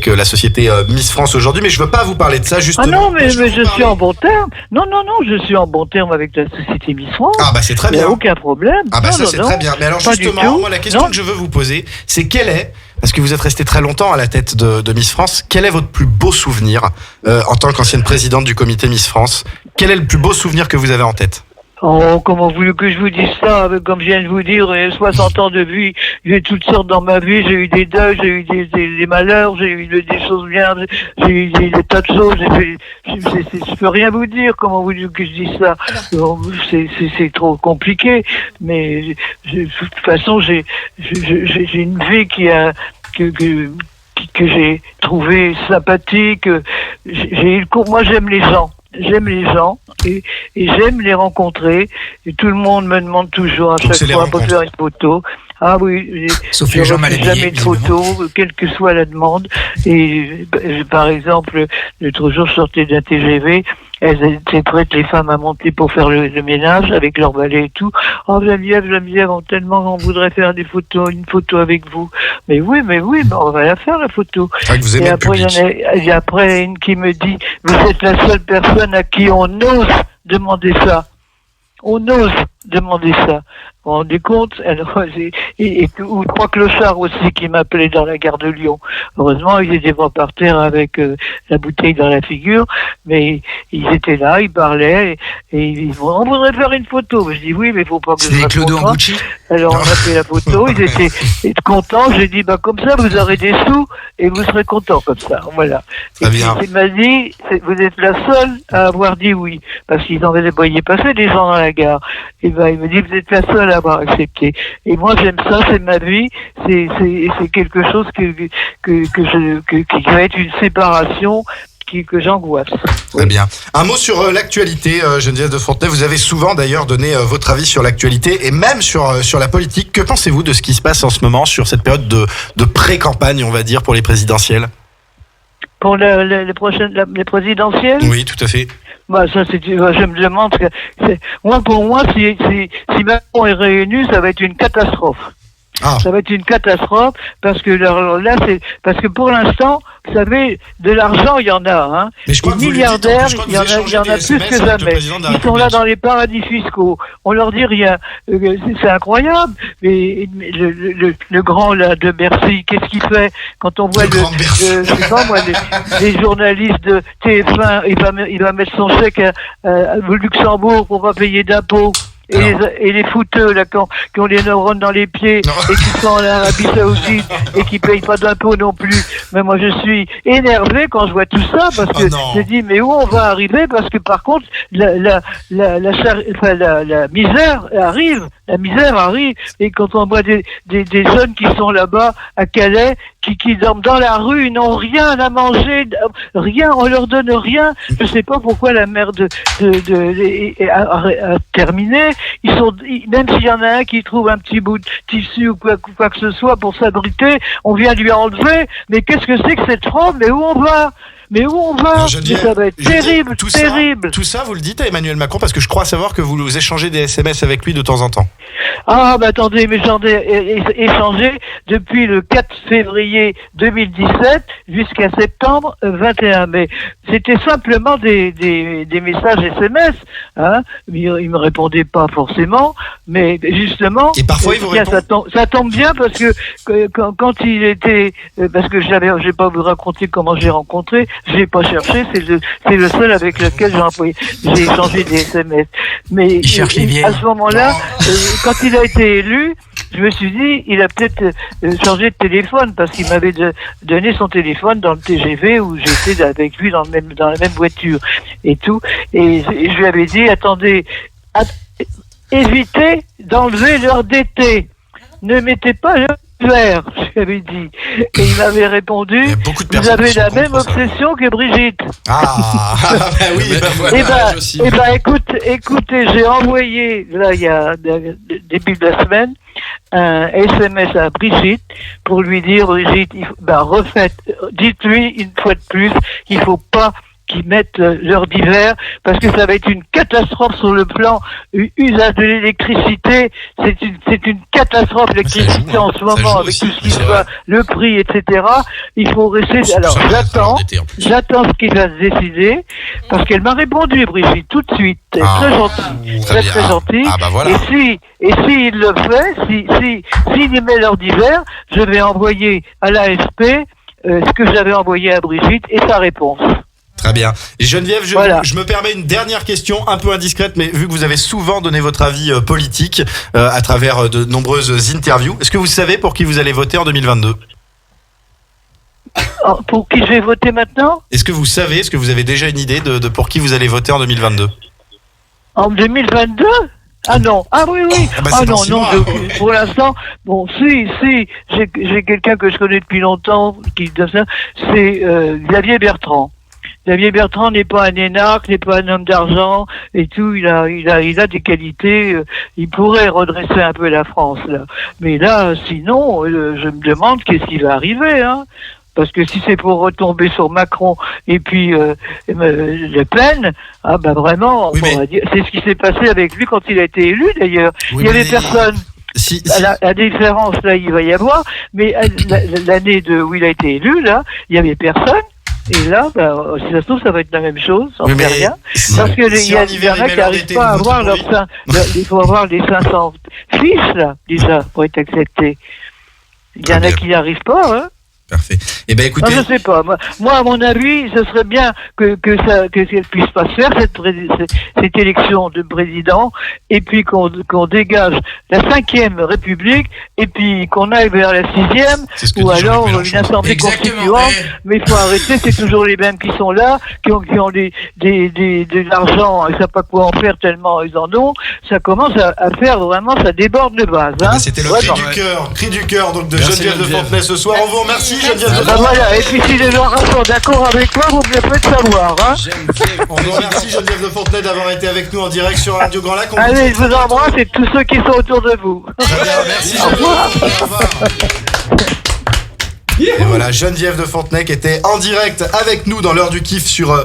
la société Miss France aujourd'hui. Mais je veux pas vous parler de ça justement. Ah non, mais je suis en bon terme. Non, je suis en bon terme avec la société Miss France. Ah bah c'est très bien. Il n'y a aucun problème. Ah bah ça c'est très bien. Mais alors justement, moi la question que je veux vous poser, c'est parce que vous êtes resté très longtemps à la tête de Miss France, quel est votre plus beau souvenir en tant qu'ancienne présidente du comité Miss France? Quel est le plus beau souvenir que vous avez en tête? Oh, comment voulez que je vous dise ça? Comme je viens de vous dire, 60 ans de vie, j'ai toutes sortes dans ma vie, j'ai eu des deuils, j'ai eu des malheurs, j'ai eu des choses bien, j'ai eu des tas de choses, je peux rien vous dire, comment voulez que je dise ça? C'est trop compliqué, mais de toute façon, j'ai une vie que j'ai trouvé sympathique. Moi, j'aime les gens. J'aime les gens et j'aime les rencontrer. Et tout le monde me demande toujours à chaque fois pour faire une photo. Ah oui, Sauf je les gens mal refuse habillés, jamais de photos, quelle que soit la demande. Et par exemple, l'autre jour, je sortais d'un TGV, elles étaient prêtes, les femmes, à monter pour faire le ménage avec leur balai et tout. Oh, Geneviève, tellement on voudrait faire une photo avec vous. Mais oui, mais on va la faire, la photo. Ah, que vous aimez Et le après, public. il y a après une qui me dit, vous êtes la seule personne à qui on ose demander ça. On ose demander ça. Vous vous rendez compte? Alors, ou trois clochards aussi qui m'appelaient dans la gare de Lyon. Heureusement, ils étaient pas par terre avec la bouteille dans la figure, mais ils étaient là, ils parlaient, et ils disaient, on voudrait faire une photo. Je dis oui, mais il faut pas que je C'est Clodo en Gucci. Alors on a fait la photo, ils étaient contents. J'ai dit, comme ça, vous aurez des sous et vous serez contents comme ça. Voilà. Très bien. Il m'a dit, vous êtes la seule à avoir dit oui, parce qu'ils en voyaient passer des gens dans la gare. Et ben, il me dit, vous êtes la seule à avoir accepté. Et moi, j'aime ça, c'est ma vie, c'est quelque chose qui va être une séparation que j'angoisse. Très bien. Un mot sur l'actualité, Geneviève de Fontenay. Vous avez souvent d'ailleurs donné votre avis sur l'actualité et même sur la politique. Que pensez-vous de ce qui se passe en ce moment sur cette période de pré-campagne, on va dire, pour les présidentielles? Pour les présidentielles? Oui, tout à fait. Bah, ça, je me demande pour moi, si Macron est réélu, ça va être une catastrophe. Ah. Ça va être une catastrophe parce que parce que pour l'instant, vous savez, de l'argent il y en a, hein. Mais je crois les milliardaires, il y en a plus que jamais. Ils sont là dans les paradis fiscaux. On leur dit rien. C'est incroyable. Mais le grand là de Bercy, qu'est-ce qu'il fait quand on voit les journalistes de TF1, il va mettre son chèque au Luxembourg pour pas payer d'impôts. Et les fouteux là qui ont les neurones dans les pieds et qui sont en Arabie Saoudite et qui payent pas d'impôts non plus. Mais moi je suis énervé quand je vois tout ça parce que je dis mais où on va arriver, parce que par contre la misère arrive. La misère arrive, et quand on voit des jeunes qui sont là-bas à Calais, qui dorment dans la rue, ils n'ont rien à manger, rien, on leur donne rien. Je sais pas pourquoi la mère a terminé. Même s'il y en a un qui trouve un petit bout de tissu ou quoi que ce soit pour s'abriter, on vient lui enlever. Mais qu'est-ce que c'est que cette fraude? Mais où on va? Mais ça va être terrible, terrible. Tout ça, vous le dites à Emmanuel Macron, parce que je crois savoir que vous échangez des SMS avec lui de temps en temps. Ah, bah attendez, mais j'en ai échangé depuis le 4 février 2017 jusqu'à septembre 21. Mais c'était simplement des messages SMS, hein. Il me répondait pas forcément, mais justement. Et parfois, il vous répond. Ça tombe bien parce que quand il était, parce que je vais pas vous raconter comment j'ai rencontré. Je l'ai pas cherché, c'est le seul avec lequel j'ai échangé des SMS. Mais à ce moment-là, quand il a été élu, je me suis dit, il a peut-être changé de téléphone parce qu'il m'avait donné son téléphone dans le TGV où j'étais avec lui dans la même voiture et tout. Et je lui avais dit, attendez, évitez d'enlever l'heure d'été. Ne mettez pas l'heure d'hiver, je lui avais dit. Et il m'avait répondu, vous avez la même obsession que Brigitte. Ah, bah oui, voilà. Écoutez, j'ai envoyé, là, il y a début de la semaine, un SMS à Brigitte pour lui dire, Brigitte, dites-lui une fois de plus qu'il faut pas qu'ils mettent l'heure d'hiver, parce que ça va être une catastrophe sur le plan usage de l'électricité. C'est une catastrophe l'électricité en ce moment avec tout ce qui se passe, le prix, etc. Il faut rester. Alors j'attends ce qu'il va se décider, parce qu'elle m'a répondu, Brigitte, tout de suite. Elle est très gentille, très gentille. Ah bah voilà. Et s'il le fait, s'il met l'heure d'hiver, je vais envoyer à l'AFP ce que j'avais envoyé à Brigitte et sa réponse. Très bien. Et Geneviève, je me permets une dernière question un peu indiscrète, mais vu que vous avez souvent donné votre avis politique à travers de nombreuses interviews, est-ce que vous savez pour qui vous allez voter en 2022 ? Pour qui je vais voter maintenant ? Est-ce que vous avez déjà une idée de pour qui vous allez voter en 2022 ? En 2022 ? Ah non, ah oui, pour l'instant, bon, si, j'ai quelqu'un que je connais depuis longtemps, c'est Xavier Bertrand. Xavier Bertrand n'est pas un énarque, n'est pas un homme d'argent et tout. Il a des qualités. Il pourrait redresser un peu la France là. Mais là, sinon, je me demande qu'est-ce qui va arriver, hein. Parce que si c'est pour retomber sur Macron et puis Le Pen, ah bah vraiment, on pourra dire, c'est ce qui s'est passé avec lui quand il a été élu d'ailleurs. Il y avait personne. La différence là, il va y avoir, mais l'année où il a été élu là, il y avait personne. Et là, si ça se trouve, ça va être la même chose, on ne sait rien. Parce que il y en a qui n'arrivent pas à avoir leur sein. Il faut avoir les 500 fiches là, déjà, pour être acceptés. Il y en a qui n'y arrivent pas, hein. Parfait. Eh ben écoutez, non, je sais pas. Moi, à mon avis, ce serait bien que qu'elle puisse pas se faire cette élection de président, et puis qu'on dégage la 5e République, et puis qu'on aille vers la 6e, ou alors une assemblée constituante. Mais il faut arrêter. C'est toujours les mêmes qui sont là, qui ont de l'argent, ils savent pas quoi en faire tellement ils en ont. Ça commence à faire vraiment, ça déborde de base. Hein. C'était le cri du cœur donc de Geneviève de Fontenay ce soir. On vous remercie. Voilà, et puis si les gens sont d'accord avec moi, vous me le faites savoir. Hein. On vous remercie Geneviève de Fontenay d'avoir été avec nous en direct sur Radio Grand Lac. Allez, je vous embrasse et tous ceux qui sont autour de vous. Très bien, merci Geneviève. Au revoir. Et voilà, Geneviève de Fontenay qui était en direct avec nous dans l'heure du kiff sur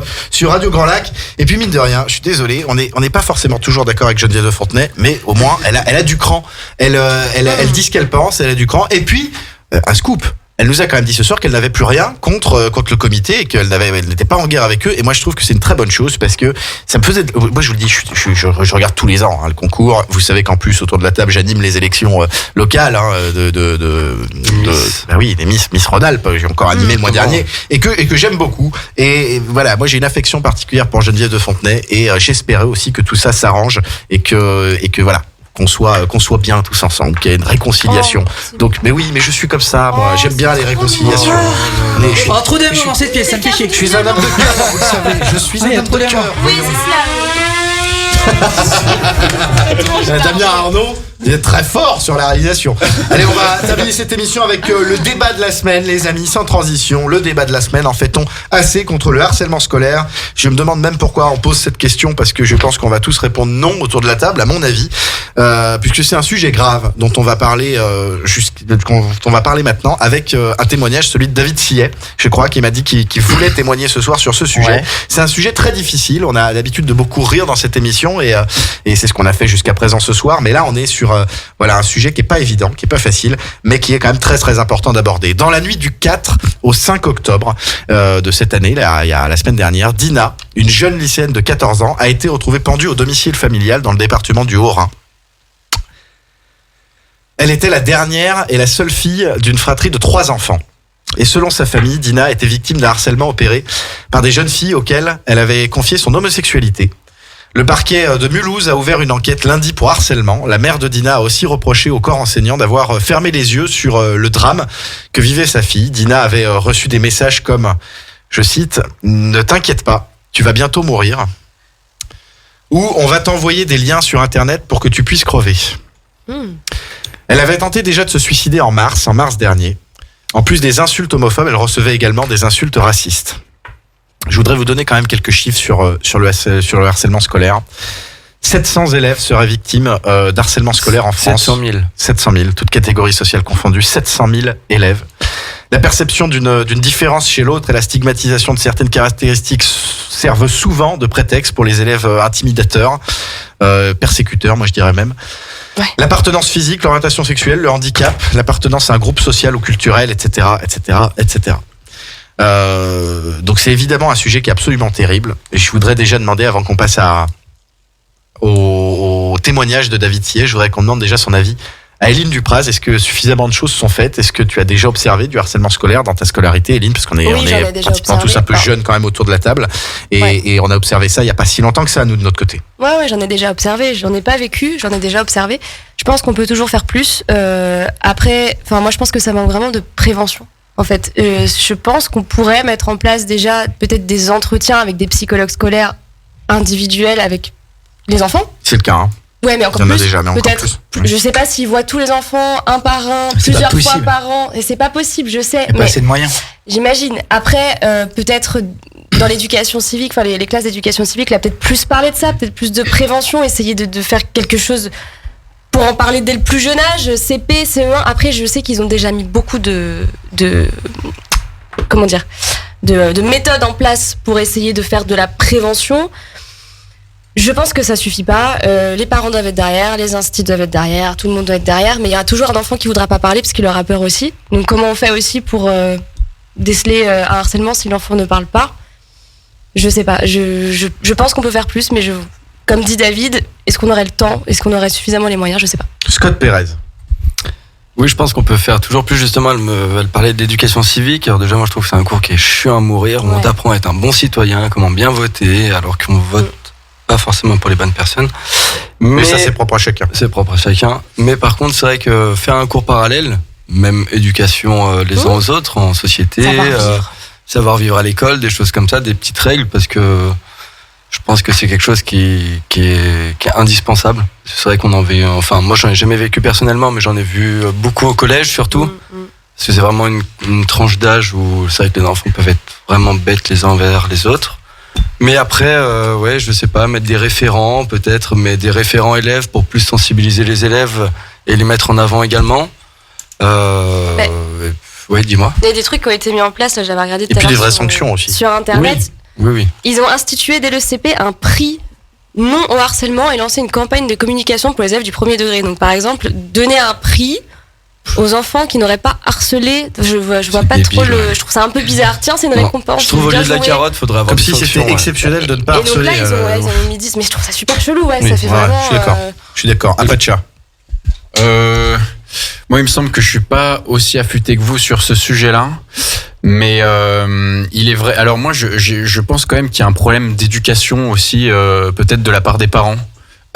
Radio Grand Lac. Et puis mine de rien, je suis désolé, on n'est pas forcément toujours d'accord avec Geneviève de Fontenay, mais au moins elle a du cran. Elle dit ce qu'elle pense, elle a du cran. Et puis un scoop. Elle nous a quand même dit ce soir qu'elle n'avait plus rien contre le comité et qu'elle n'était pas en guerre avec eux. Et moi, je trouve que c'est une très bonne chose parce que ça me faisait. Moi, je vous le dis, je regarde tous les ans le concours. Vous savez qu'en plus, autour de la table, j'anime les élections locales oui, les Miss Rhône-Alpes. J'ai encore animé le mois dernier et que j'aime beaucoup. Et voilà, moi, j'ai une affection particulière pour Geneviève de Fontenay et j'espérais aussi que tout ça s'arrange et que voilà. Qu'on soit bien tous ensemble, qu'il y ait une réconciliation. Donc, mais oui, mais je suis comme ça, moi. J'aime bien les réconciliations. Trop d'amour dans cette pièce, ça me fait chier. Je suis un homme de cœur, vous le savez. Je suis un homme de cœur. Oui, c'est cela. Damien Arnaud, il est très fort sur la réalisation. Allez, on va terminer cette émission avec le débat de la semaine, les amis, sans transition. Le débat de la semaine, en fait-on assez contre le harcèlement scolaire? Je me demande même pourquoi on pose cette question, parce que je pense qu'on va tous répondre non autour de la table, à mon avis, puisque c'est un sujet grave dont on va parler maintenant avec un témoignage, celui de David Sillet, je crois, qui m'a dit qu'il voulait témoigner ce soir sur ce sujet. Ouais. C'est un sujet très difficile. On a l'habitude de beaucoup rire dans cette émission et c'est ce qu'on a fait jusqu'à présent ce soir. Mais là, on est sur un sujet qui est pas évident, qui est pas facile, mais qui est quand même très très important d'aborder. Dans la nuit du 4 au 5 octobre de cette année, là, il y a la semaine dernière, Dina, une jeune lycéenne de 14 ans, a été retrouvée pendue au domicile familial dans le département du Haut-Rhin. Elle était la dernière et la seule fille d'une fratrie de 3 enfants. Et selon sa famille, Dina était victime d'un harcèlement opéré par des jeunes filles auxquelles elle avait confié son homosexualité. Le parquet de Mulhouse a ouvert une enquête lundi pour harcèlement. La mère de Dina a aussi reproché au corps enseignant d'avoir fermé les yeux sur le drame que vivait sa fille. Dina avait reçu des messages comme, je cite, « Ne t'inquiète pas, tu vas bientôt mourir » ou « On va t'envoyer des liens sur Internet pour que tu puisses crever ». Elle avait tenté déjà de se suicider en mars dernier. En plus des insultes homophobes, elle recevait également des insultes racistes. Je voudrais vous donner quand même quelques chiffres sur le harcèlement scolaire. 700 élèves seraient victimes d'harcèlement scolaire en France. 700 000, toutes catégories sociales confondues. 700 000 élèves. La perception d'une différence chez l'autre et la stigmatisation de certaines caractéristiques servent souvent de prétexte pour les élèves intimidateurs, persécuteurs, moi je dirais même. Ouais. L'appartenance physique, l'orientation sexuelle, le handicap, l'appartenance à un groupe social ou culturel, etc., etc., etc. Donc c'est évidemment un sujet qui est absolument terrible. Et je voudrais déjà demander, avant qu'on passe au témoignage de David Sillet, je voudrais qu'on demande déjà son avis à Éline Dupraz. Est-ce que suffisamment de choses sont faites? Est-ce que tu as déjà observé du harcèlement scolaire dans ta scolarité, Éline? Parce qu'on est pratiquement tous un peu jeunes quand même autour de la table. Et on a observé ça il n'y a pas si longtemps que ça, nous, de notre côté. Ouais, j'en ai déjà observé. J'en ai pas vécu, j'en ai déjà observé. Je pense qu'on peut toujours faire plus. Après, moi, je pense que ça manque vraiment de prévention. En fait, je pense qu'on pourrait mettre en place déjà peut-être des entretiens avec des psychologues scolaires individuels avec les enfants. C'est le cas, hein. Ouais, mais encore plus. Déjà, mais peut-être. Je sais pas s'ils voient tous les enfants un par un, plusieurs fois par an. Et c'est pas possible, je sais. Il n'y a pas assez de moyens. J'imagine. Après, peut-être dans l'éducation civique, enfin les classes d'éducation civique, là peut-être plus parler de ça, peut-être plus de prévention, essayer de faire quelque chose pour en parler dès le plus jeune âge, CP, CE1. Après, je sais qu'ils ont déjà mis beaucoup de méthodes en place pour essayer de faire de la prévention. Je pense que ça suffit pas. Les parents doivent être derrière, les instituts doivent être derrière, tout le monde doit être derrière, mais il y a toujours un enfant qui voudra pas parler parce qu'il aura peur aussi. Donc comment on fait aussi pour déceler un harcèlement si l'enfant ne parle pas? Je sais pas. Je pense qu'on peut faire plus, mais comme dit David, est-ce qu'on aurait le temps? Est-ce qu'on aurait suffisamment les moyens? Je sais pas. Scott Pérez. Oui, je pense qu'on peut faire toujours plus. Justement, elle parlait de l'éducation civique. Alors déjà, moi, je trouve que c'est un cours qui est chiant à mourir. On t'apprend à être un bon citoyen, comment bien voter, alors qu'on vote pas forcément pour les bonnes personnes. Mais ça, c'est propre à chacun. C'est propre à chacun. Mais par contre, c'est vrai que faire un cours parallèle, même éducation les uns aux autres, en société, savoir vivre à l'école, des choses comme ça, des petites règles, parce que je pense que c'est quelque chose qui est indispensable. C'est vrai qu'on en vit, enfin, moi, j'en ai jamais vécu personnellement, mais j'en ai vu beaucoup au collège, surtout. Parce que c'est vraiment une tranche d'âge où c'est vrai que les enfants peuvent être vraiment bêtes les uns envers les autres. Mais après, je sais pas, mettre des référents peut-être, mais des référents élèves pour plus sensibiliser les élèves et les mettre en avant également. Ouais, dis-moi. Il y a des trucs qui ont été mis en place, là, j'avais regardé tout à l'heure. Et puis des vraies sanctions aussi. Sur Internet. Oui. Ils ont institué dès le CP un prix non au harcèlement et lancé une campagne de communication pour les élèves du premier degré. Donc par exemple, donner un prix aux enfants qui n'auraient pas harcelé. Je vois pas trop je trouve ça un peu bizarre. Tiens, c'est une récompense. Je trouve au lieu de la carotte, faudrait avoir comme si c'était exceptionnel de ne pas harceler. Et donc là, ils ont mis 10, mais je trouve ça super chelou, ça fait vraiment. Je suis d'accord. Apacha. Moi, il me semble que je suis pas aussi affûté que vous sur ce sujet-là. Mais il est vrai. Alors moi, je pense quand même qu'il y a un problème d'éducation aussi, peut-être de la part des parents.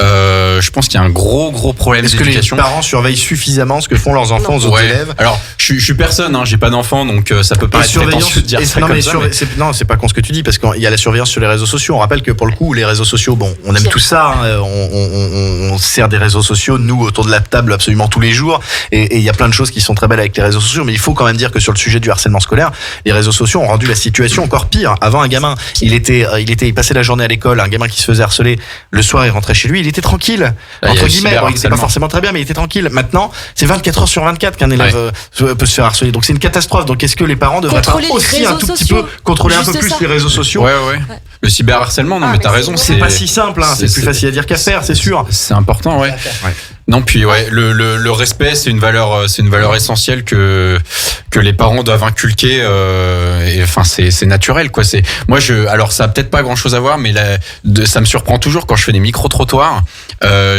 Je pense qu'il y a un gros problème d'éducation. Est-ce que les parents surveillent suffisamment ce que font leurs enfants aux autres élèves? Alors, je suis personne, j'ai pas d'enfant, donc ça peut pas être prétentieux de dire ça comme ça. Non, c'est pas con ce que tu dis, parce qu'il y a la surveillance sur les réseaux sociaux. On rappelle que pour le coup, les réseaux sociaux, bon, on aime tout ça, on sert des réseaux sociaux, nous, autour de la table, absolument tous les jours, et il y a plein de choses qui sont très belles avec les réseaux sociaux, mais il faut quand même dire que sur le sujet du harcèlement scolaire, les réseaux sociaux ont rendu la situation encore pire. Avant, un gamin, il passait la journée à l'école, un gamin qui se faisait harceler, le soir, il rentrait chez lui, il était tranquille, entre guillemets. Il était pas forcément très bien, mais il était tranquille. Maintenant, c'est 24 heures sur 24 qu'un élève peut se faire harceler. Donc c'est une catastrophe. Donc est-ce que les parents devraient pas aussi un tout petit peu contrôler un peu plus les réseaux sociaux? Ouais. Le cyberharcèlement, non, mais t'as raison. C'est pas si simple, c'est plus facile à dire qu'à faire, c'est sûr. C'est important, ouais. Non, puis le respect, c'est une valeur essentielle que les parents doivent inculquer. Et enfin, c'est naturel, quoi. Alors ça a peut-être pas grand-chose à voir, mais ça me surprend toujours quand je fais des micro-trottoirs.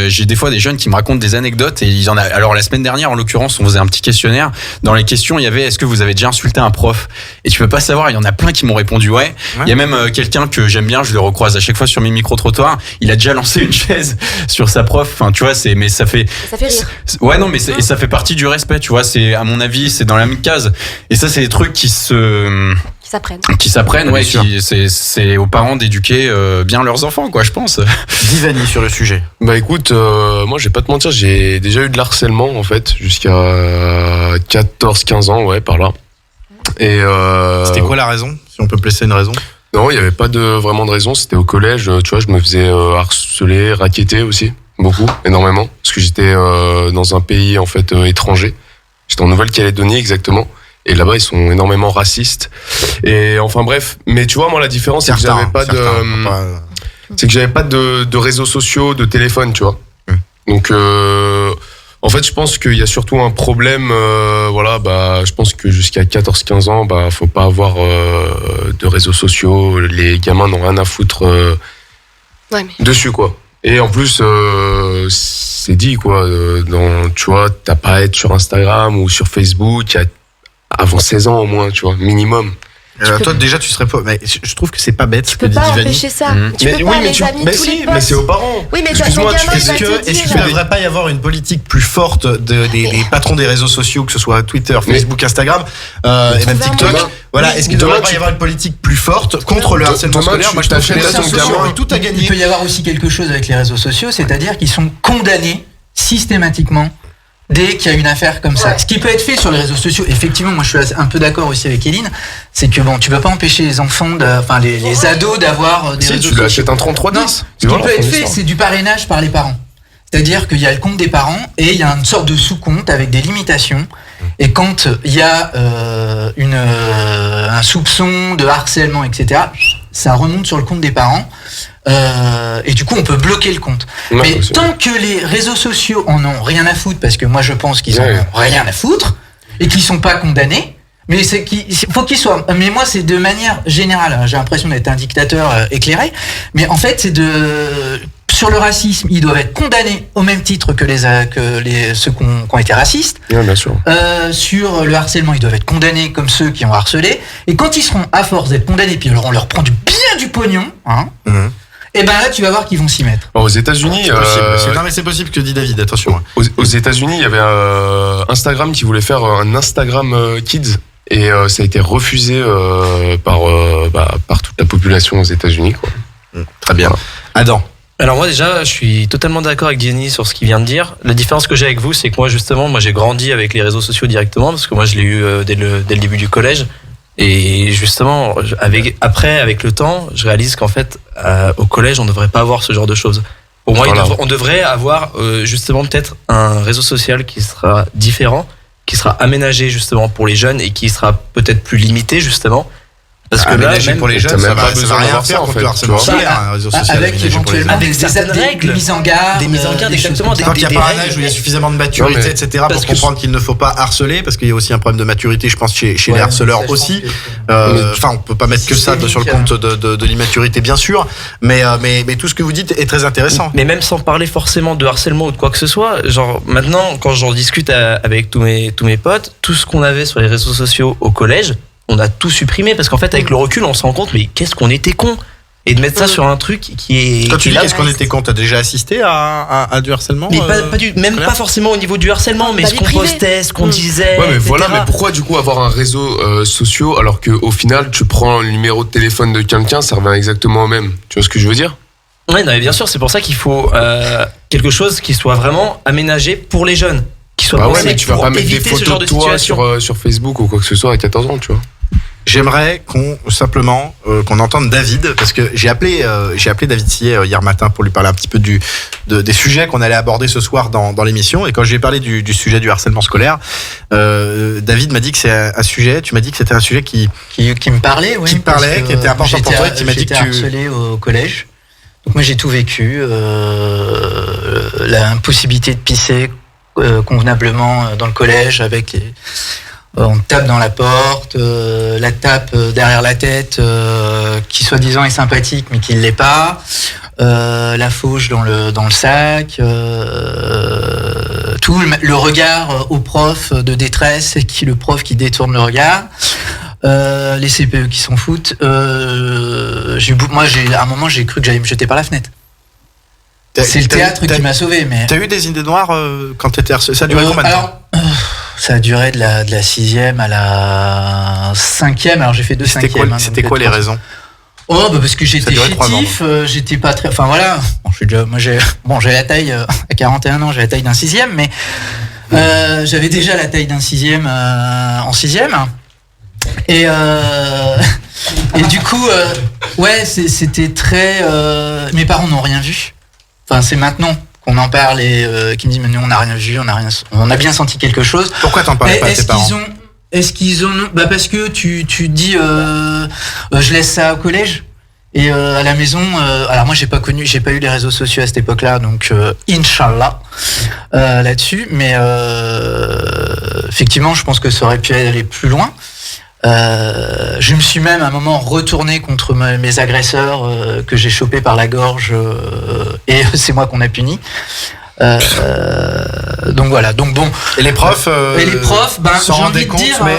J'ai des fois des jeunes qui me racontent des anecdotes et alors la semaine dernière, en l'occurrence, on faisait un petit questionnaire. Dans les questions, il y avait: est-ce que vous avez déjà insulté un prof? Et tu peux pas savoir. Il y en a plein qui m'ont répondu ouais. Il y a même quelqu'un que j'aime bien, je le recroise à chaque fois sur mes micro-trottoirs. Il a déjà lancé une chaise sur sa prof. Enfin, tu vois, mais ça fait rire. Ouais, non, mais et ça fait partie du respect, tu vois. C'est, à mon avis, c'est dans la même case. Et ça, c'est des trucs qui s'apprennent, ouais. C'est aux parents d'éduquer bien leurs enfants, quoi, je pense. Divani sur le sujet. Bah écoute, moi, je vais pas te mentir, j'ai déjà eu de l'harcèlement, en fait, jusqu'à 14-15 ans, ouais, par là. Et c'était quoi la raison, si on peut placer une raison? Non, il y avait pas vraiment de raison. C'était au collège, tu vois, je me faisais harceler, racketter aussi. Beaucoup, énormément, parce que j'étais dans un pays en fait étranger. J'étais en Nouvelle-Calédonie exactement, et là-bas ils sont énormément racistes. Et enfin bref, mais tu vois, moi la différence c'est que j'avais pas de réseaux sociaux, de téléphone, tu vois. Donc en fait, je pense qu'il y a surtout un problème. Je pense que jusqu'à 14-15 ans, faut pas avoir de réseaux sociaux. Les gamins n'ont rien à foutre dessus, quoi. Et en plus, c'est dit, quoi. Tu vois, t'as pas à être sur Instagram ou sur Facebook avant 16 ans au moins, tu vois, minimum. Toi, déjà, tu serais pas. Mais je trouve que c'est pas bête ce que dit Divani. Tu peux pas empêcher ça. Tu peux pas, les amis, tous les potes. Mais c'est aux parents. Oui, mais excuse-moi, est-ce qu'il ne devrait pas y avoir une politique plus forte des patrons des réseaux sociaux, que ce soit Twitter, Facebook, Instagram, et même TikTok? Voilà, est-ce qu'il ne devrait pas y avoir une politique plus forte contre le harcèlement scolaire? Moi, je trouve que les réseaux sociaux ont tout à gagner. Il peut y avoir aussi quelque chose avec les réseaux sociaux, c'est-à-dire qu'ils sont condamnés systématiquement dès qu'il y a une affaire comme ça. Ce qui peut être fait sur les réseaux sociaux, effectivement, moi je suis un peu d'accord aussi avec Eline, c'est que bon, tu peux pas empêcher les enfants, les ados d'avoir des réseaux sociaux. Tu lui achètes un 3310. Non, ce qui peut être fait, c'est du parrainage par les parents. C'est-à-dire qu'il y a le compte des parents et il y a une sorte de sous-compte avec des limitations. Et quand il y a un soupçon de harcèlement, etc., ça remonte sur le compte des parents. Et du coup, on peut bloquer le compte. Ouais, mais tant que les réseaux sociaux en ont rien à foutre, parce que moi je pense qu'ils en ont rien à foutre et qu'ils sont pas condamnés, mais faut qu'ils soient. Mais moi, c'est de manière générale. J'ai l'impression d'être un dictateur éclairé, mais en fait, c'est sur le racisme, ils doivent être condamnés au même titre que ceux qui ont été racistes. Ouais, bien sûr. Sur le harcèlement, ils doivent être condamnés comme ceux qui ont harcelé. Et quand ils seront à force d'être condamnés, puis on leur prend bien du pognon, hein. Et ben là, tu vas voir qu'ils vont s'y mettre. Aux États-Unis, non mais c'est possible que dit David. Attention. Aux États-Unis, il y avait Instagram qui voulait faire un Instagram Kids et ça a été refusé par toute la population aux États-Unis, quoi. Très bien. Adam. Alors moi déjà, je suis totalement d'accord avec Jenny sur ce qu'il vient de dire. La différence que j'ai avec vous, c'est que moi j'ai grandi avec les réseaux sociaux directement parce que moi je l'ai eu dès le début du collège. Et justement, avec le temps, je réalise qu'en fait, au collège, on ne devrait pas avoir ce genre de choses. Pour moi, on devrait avoir justement peut-être un réseau social qui sera différent, qui sera aménagé justement pour les jeunes et qui sera peut-être plus limité justement. Parce que là, même pour les jeunes, ça va rien faire contre le harcèlement scolaire, un réseau social. Avec éventuellement des règles, des mises en garde, exactement. Quand il n'y a pas un âge où il y a suffisamment de maturité, etc., pour comprendre qu'il ne faut pas harceler, parce qu'il y a aussi un problème de maturité, je pense, chez les harceleurs aussi. Enfin, on peut pas mettre que ça sur le compte de l'immaturité, bien sûr, mais tout ce que vous dites est très intéressant. Mais même sans parler forcément de harcèlement ou de quoi que ce soit, genre maintenant, quand j'en discute avec tous mes potes, tout ce qu'on avait sur les réseaux sociaux au collège, on a tout supprimé parce qu'en fait avec le recul on se rend compte mais qu'est-ce qu'on était con et de mettre ça sur un truc qui est. Quand tu dis qu'est-ce qu'on était con, t'as déjà assisté à du harcèlement? Mais pas forcément au niveau du harcèlement, mais ce qu'on postait, ce qu'on disait. Ouais, mais voilà, mais pourquoi du coup avoir un réseau social alors qu'au final tu prends le numéro de téléphone de quelqu'un, ça revient exactement au même. Tu vois ce que je veux dire? Ouais, non, mais bien sûr, c'est pour ça qu'il faut quelque chose qui soit vraiment aménagé pour les jeunes. Qui soit ouais, mais tu vas pas mettre des photos de toi sur Facebook ou quoi que ce soit à 14 ans, tu vois. J'aimerais qu'on entende David, parce que j'ai appelé David Sillet hier matin pour lui parler un petit peu des sujets qu'on allait aborder ce soir dans l'émission. Et quand je lui ai parlé du sujet du harcèlement scolaire, David m'a dit que c'est un sujet. Tu m'as dit que c'était un sujet qui me parlait, oui, qui était important pour toi. Qui m'a dit que tu harcelé au collège. Donc moi j'ai tout vécu, l'impossibilité de pisser convenablement dans le collège avec on tape dans la porte, la tape derrière la tête qui soi-disant est sympathique mais qui ne l'est pas, la fauche dans le sac, tout le regard au prof de détresse et le prof qui détourne le regard, les CPE qui s'en foutent. À un moment j'ai cru que j'allais me jeter par la fenêtre. C'est le théâtre qui m'a sauvé. Mais t'as eu des idées noires quand t'étais harcelé? Ça a duré combien de temps? Ça a duré de la 6e à la 5e. Alors j'ai fait 2 5e. C'était quoi les raisons? Parce que j'étais chétif, j'étais pas très. Enfin voilà. J'ai la taille à 41 ans, j'ai la taille d'un 6e, mais j'avais déjà la taille d'un 6e en 6e. Et du coup, c'était très. Mes parents n'ont rien vu. Enfin, c'est maintenant qu'on en parle et qui me disent mais nous on n'a rien vu, on a bien senti quelque chose. Pourquoi t'en parlais pas à tes parents? Est-ce qu'ils ont parce que tu dis je laisse ça au collège et à la maison. Alors moi j'ai pas eu les réseaux sociaux à cette époque-là, donc Inch'Allah là-dessus. Mais effectivement, je pense que ça aurait pu aller plus loin. Je me suis même à un moment retourné contre mes agresseurs que j'ai chopés par la gorge et c'est moi qu'on a puni. Donc voilà. Donc bon. Et les profs s'en rendaient compte, mais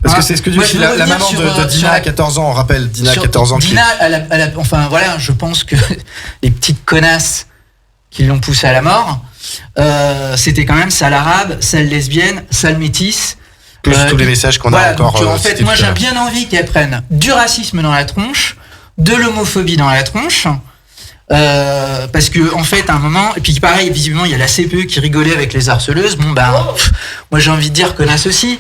parce que c'est ce que dit aussi la maman de Dina à 14 ans. On rappelle Dina à 14 ans. Dina, enfin voilà, je pense que les petites connasses qui l'ont poussée à la mort, c'était quand même sale arabe, sale lesbienne, sale métisse. Plus tous les messages qu'on a encore. Donc, en fait, moi j'ai bien envie qu'elles prennent du racisme dans la tronche, de l'homophobie dans la tronche, Parce que en fait à un moment, et puis pareil, visiblement il y a la CPE qui rigolait avec les harceleuses. Bon moi j'ai envie de dire connasse aussi.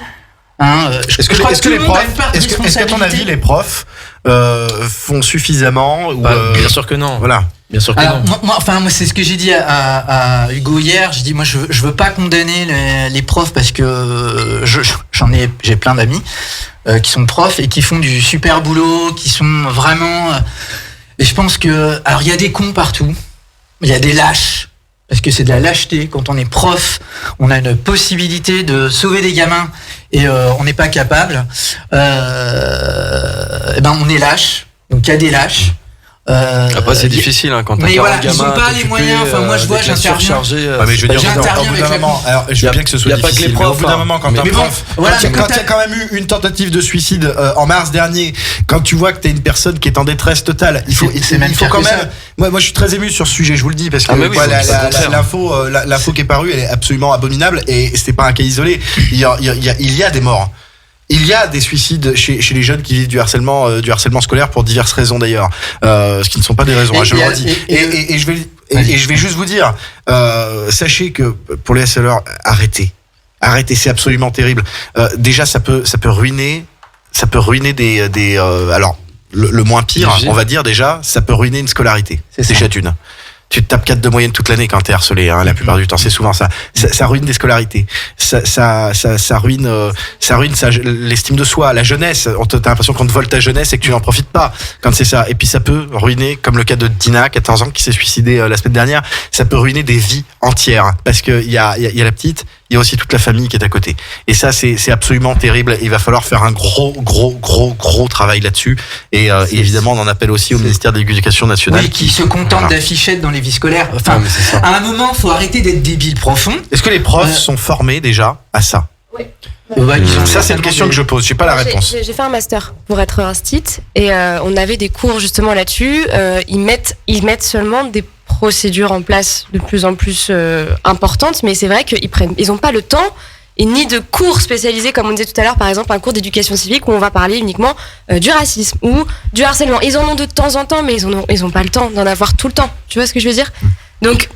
Est-ce que les profs, est-ce qu'à ton avis les profs font suffisamment ou Bien sûr que non. Voilà. Bien sûr que alors, non. moi c'est ce que j'ai dit à Hugo hier. J'ai dit moi je veux pas condamner les profs parce que j'ai plein d'amis qui sont profs et qui font du super boulot, qui sont vraiment. Et je pense que alors il y a des cons partout, il y a des lâches. Parce que c'est de la lâcheté. Quand on est prof, on a une possibilité de sauver des gamins et on n'est pas capable. On est lâche. Donc il y a des lâches. Après c'est difficile quand t'as 40 gamins. Ils n'ont pas les moyens. Enfin moi je vois, j'interviens. Mais je veux dire, au bout d'un moment, alors je veux bien que ce soit difficile, mais au bout d'un moment, quand t'as quand il y a quand même eu une tentative de suicide en mars dernier, quand tu vois que t'es une personne qui est en détresse totale, il faut quand même. Moi je suis très ému sur ce sujet, je vous le dis, parce que l'info qui est parue, elle est absolument abominable et c'était pas un cas isolé. Il y a des morts. Il y a des suicides chez les jeunes qui vivent du harcèlement scolaire pour diverses raisons d'ailleurs, ce qui ne sont pas des raisons. Je le redis. Et je vais juste vous dire, sachez que pour les harceleurs, arrêtez, c'est absolument terrible. Déjà, ça peut ruiner des alors le moins pire, on va dire déjà, ça peut ruiner une scolarité. C'est déjà d'une. Tu te tapes 4 de moyenne toute l'année quand t'es harcelé, la plupart du temps, c'est souvent ça. Ça ruine des scolarités. Ça ruine l'estime de soi, la jeunesse. T'as l'impression qu'on te vole ta jeunesse et que tu n'en profites pas quand c'est ça. Et puis ça peut ruiner, comme le cas de Dina, 14 ans, qui s'est suicidée la semaine dernière, ça peut ruiner des vies entières. Parce que il y a la petite, il y a aussi toute la famille qui est à côté. Et ça, c'est absolument terrible. Il va falloir faire un gros travail là-dessus. Et évidemment, on en appelle aussi au ministère de l'Éducation nationale. Oui, qui se contente d'affichettes dans les vies scolaires. Enfin, à un moment, faut arrêter d'être débile profond. Est-ce que les profs sont formés déjà à ça? Oui. Ça, c'est une question que je pose. J'ai pas la réponse. J'ai fait un master pour être instit et on avait des cours justement là-dessus. Ils mettent seulement des procédures en place de plus en plus importantes, mais c'est vrai ils ont pas le temps et ni de cours spécialisés comme on disait tout à l'heure, par exemple un cours d'éducation civique où on va parler uniquement du racisme ou du harcèlement. Ils en ont de temps en temps, mais ils ont pas le temps d'en avoir tout le temps. Tu vois ce que je veux dire? Donc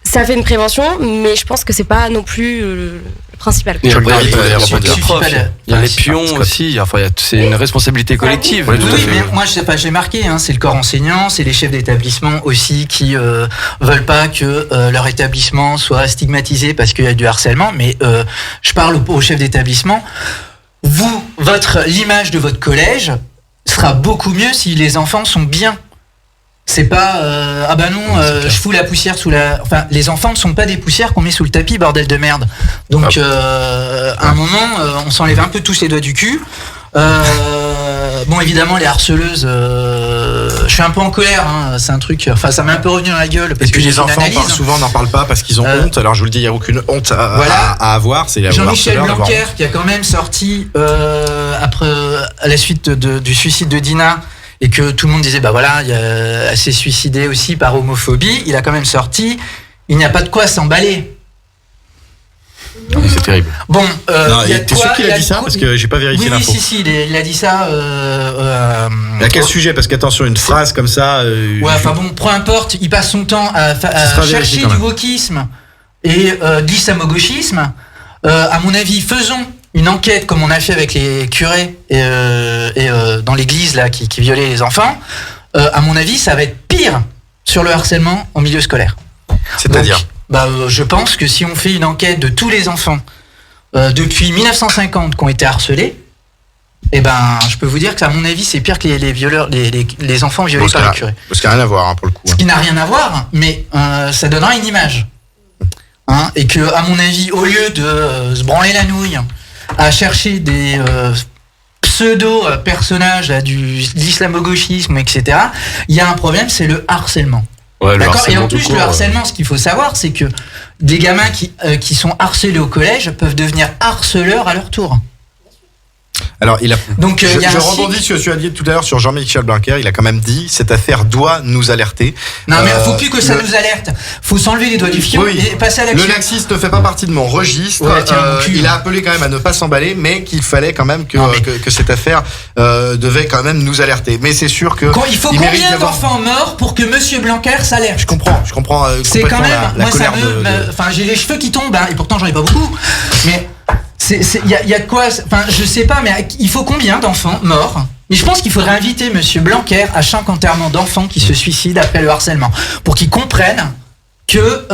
ça fait une prévention, mais je pense que c'est pas non plus le principal. Il y a les pions aussi. Enfin, c'est une responsabilité collective. Oui, mais moi, je sais pas, j'ai marqué. C'est le corps enseignant, c'est les chefs d'établissement aussi qui veulent pas que leur établissement soit stigmatisé parce qu'il y a du harcèlement. Mais je parle aux chefs d'établissement. L'image de votre collège sera beaucoup mieux si les enfants sont bien. C'est pas je fous la poussière sous la. Enfin, les enfants ne sont pas des poussières qu'on met sous le tapis, bordel de merde. Donc, à un moment, on s'enlève un peu tous les doigts du cul. Bon, évidemment, les harceleuses, je suis un peu en colère. C'est un truc. Enfin, ça m'est un peu revenu dans la gueule parce que les enfants souvent n'en parent pas parce qu'ils ont honte. Alors, je vous le dis, il n'y a aucune honte à avoir. C'est Jean-Michel Blanquer qui a quand même sorti après à la suite du suicide de Dina. Et que tout le monde disait, elle s'est suicidée aussi par homophobie. Il a quand même sorti, il n'y a pas de quoi s'emballer. C'est terrible. Bon, t'es sûr qu'il a dit ça? Parce que j'ai pas vérifié l'info. Oui, si, il a dit ça. À quel sujet? Parce qu'attention, une phrase comme ça. Peu importe, il passe son temps à chercher du wokisme et de l'islamo-gauchisme. À mon avis, faisons une enquête comme on a fait avec les curés et dans l'église là qui violaient les enfants. À mon avis, ça va être pire sur le harcèlement en milieu scolaire. C'est-à-dire? Je pense que si on fait une enquête de tous les enfants depuis 1950 qui ont été harcelés, je peux vous dire que à mon avis c'est pire que les enfants violés par les curés. Parce qu'il n'y a rien à voir pour le coup. Ce qui n'a rien à voir, mais ça donnera une image. Et que à mon avis, au lieu de se branler la nouille à chercher des pseudo-personnages de l'islamo-gauchisme, etc., il y a un problème, c'est le harcèlement. Ouais, d'accord. Et en plus, le harcèlement, ce qu'il faut savoir, c'est que des gamins qui sont harcelés au collège peuvent devenir harceleurs à leur tour. Alors, Donc, je y a un rebondis sur ce que tu as dit tout à l'heure sur Jean-Michel Blanquer. Il a quand même dit cette affaire doit nous alerter. Non, mais faut plus que ça nous alerte. Faut s'enlever les doigts du fion et passer à l'action. Le laxiste ne fait pas partie de mon registre. Ouais, tiens, mon cul. Il a appelé quand même à ne pas s'emballer, mais qu'il fallait quand même que cette affaire devait quand même nous alerter. Mais c'est sûr que il faut combien d'enfants morts pour que Monsieur Blanquer s'alerte? Je comprends. C'est quand même, la moi colère enfin, j'ai les cheveux qui tombent, hein, et pourtant j'en ai pas beaucoup. Mais il y a quoi? Enfin, je sais pas, mais il faut combien d'enfants morts? Mais je pense qu'il faudrait inviter Monsieur Blanquer à chaque enterrement d'enfants qui se suicident après le harcèlement, pour qu'ils comprennent que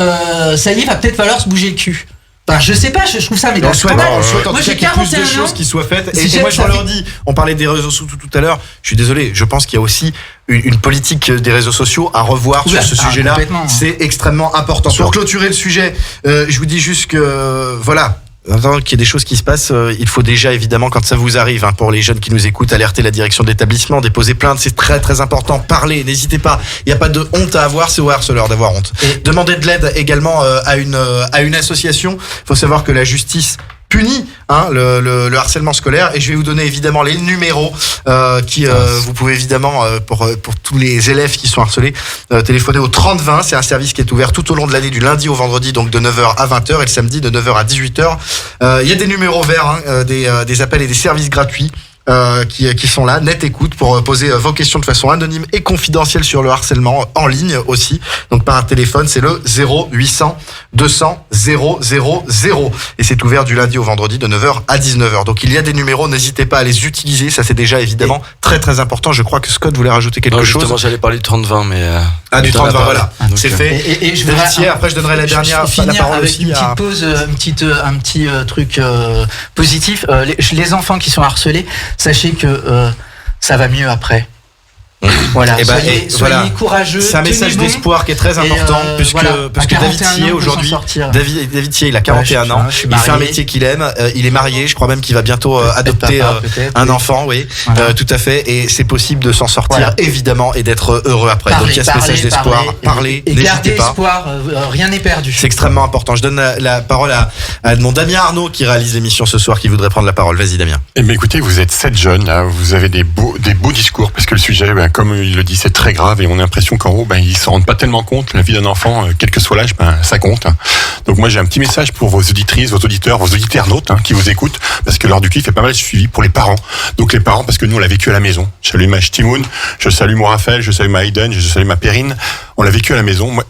ça y est, va peut-être falloir se bouger le cul. Enfin, je sais pas, je trouve ça, mais on souhaite en moi tout j'ai cas qu'il y ait plus de choses qui soient faites. Et moi je leur dis, on parlait des réseaux sociaux tout à l'heure, je suis désolé, je pense qu'il y a aussi une politique des réseaux sociaux à revoir sur ce sujet-là. C'est extrêmement important. Pour clôturer le sujet, je vous dis juste que voilà. Avant qu'il y ait des choses qui se passent, il faut déjà évidemment, quand ça vous arrive, pour les jeunes qui nous écoutent, alerter la direction d'établissement, déposer plainte, c'est très très important. Parlez, n'hésitez pas. Il n'y a pas de honte à avoir, c'est au harceleur d'avoir honte. Demandez de l'aide également à une association. Il faut savoir que la justice punit le harcèlement scolaire, et je vais vous donner évidemment les numéros vous pouvez évidemment pour tous les élèves qui sont harcelés téléphoner au 3020. C'est un service qui est ouvert tout au long de l'année, du lundi au vendredi, donc de 9h à 20h, et le samedi de 9h à 18h. Il y a des numéros verts, des appels et des services gratuits qui sont là, net écoute, pour poser vos questions de façon anonyme et confidentielle sur le harcèlement en ligne aussi. Donc par téléphone, c'est le 0800 200 000, et c'est ouvert du lundi au vendredi de 9h à 19h. Donc il y a des numéros, n'hésitez pas à les utiliser, ça c'est déjà évidemment très très important. Je crois que Scott voulait rajouter quelque chose. Justement, j'allais parler du 30-20, mais du 30-20, voilà, c'est fait. Et je voudrais après je donnerai la parole avec aussi une petite pause, un petit truc positif. Les enfants qui sont harcelés, sachez que ça va mieux après. Voilà, soyez courageux. C'est un message d'espoir qui est très important, parce que David Thier aujourd'hui, David Thier, il a 41 ans, il fait un métier qu'il aime, il est marié, je crois même qu'il va bientôt adopter un enfant, tout à fait, et c'est possible de s'en sortir évidemment et d'être heureux après. Donc il y a ce message d'espoir, parlez, et n'hésitez pas. Espoir, rien n'est perdu. C'est extrêmement important. Je donne la parole à mon Damien Arnaud qui réalise l'émission ce soir, qui voudrait prendre la parole. Vas-y Damien. Mais écoutez, vous êtes 7 jeunes, là, vous avez des beaux discours, parce que le sujet, comme il le dit, c'est très grave, et on a l'impression qu'en haut, ils s'en rendent pas tellement compte. La vie d'un enfant, quel que soit l'âge, ça compte. Donc moi, j'ai un petit message pour vos auditrices, vos auditeurs, vos internautes qui vous écoutent, parce que l'heure du kiff est pas mal suivi pour les parents. Donc les parents, parce que nous, on l'a vécu à la maison. Je salue ma Timoun, je salue mon Raphaël, je salue ma Hayden, je salue ma Perrine. On l'a vécu à la maison. Moi,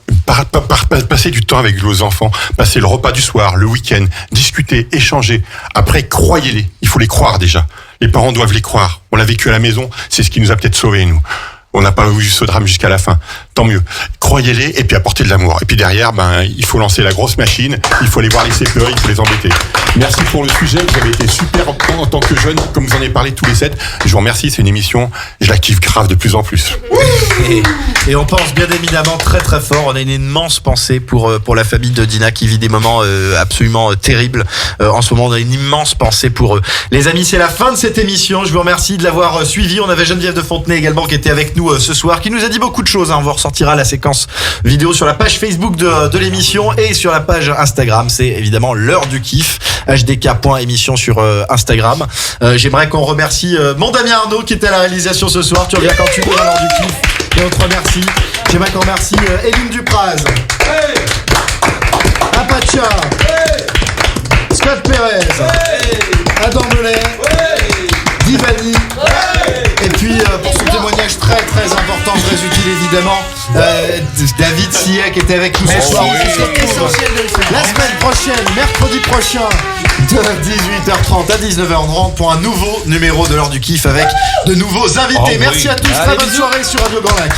passer du temps avec vos enfants, passer le repas du soir, le week-end, discuter, échanger. Après, croyez-les. Il faut les croire déjà. Les parents doivent les croire. On l'a vécu à la maison, c'est ce qui nous a peut-être sauvés, nous. On n'a pas eu ce drame jusqu'à la fin. Tant mieux. Croyez-les, et puis apportez de l'amour. Et puis derrière, il faut lancer la grosse machine, il faut aller voir les CPE, il faut les embêter. Merci pour le sujet, vous avez été super en tant que jeune, comme vous en avez parlé tous les 7. Je vous remercie, c'est une émission, je la kiffe grave de plus en plus. Et on pense bien évidemment très très fort, on a une immense pensée pour la famille de Dina qui vit des moments absolument terribles. En ce moment, on a une immense pensée pour eux. Les amis, c'est la fin de cette émission, je vous remercie de l'avoir suivi. On avait Geneviève de Fontenay également qui était avec nous ce soir, qui nous a dit beaucoup de choses. On vous ressortira la séquence vidéo sur la page Facebook de l'émission et sur la page Instagram. C'est évidemment l'heure du kiff, hdk.émission sur Instagram. J'aimerais qu'on remercie mon Damien Arnaud qui était à la réalisation ce soir. Tu reviens quand tu veux dans l'heure du kiff. Et on te remercie. J'aimerais qu'on remercie Eline Dupraz, Apacha, Scott Perez, Adam Mellet, Divani, et puis pour ce témoignage très très important, très utile évidemment, David Thier qui était avec nous ce soir. La semaine prochaine, mercredi prochain, de 18h30 à 19h30 pour un nouveau numéro de l'heure du kiff avec de nouveaux invités. Merci à tous, très bonne soirée sur Radio Grand Lac.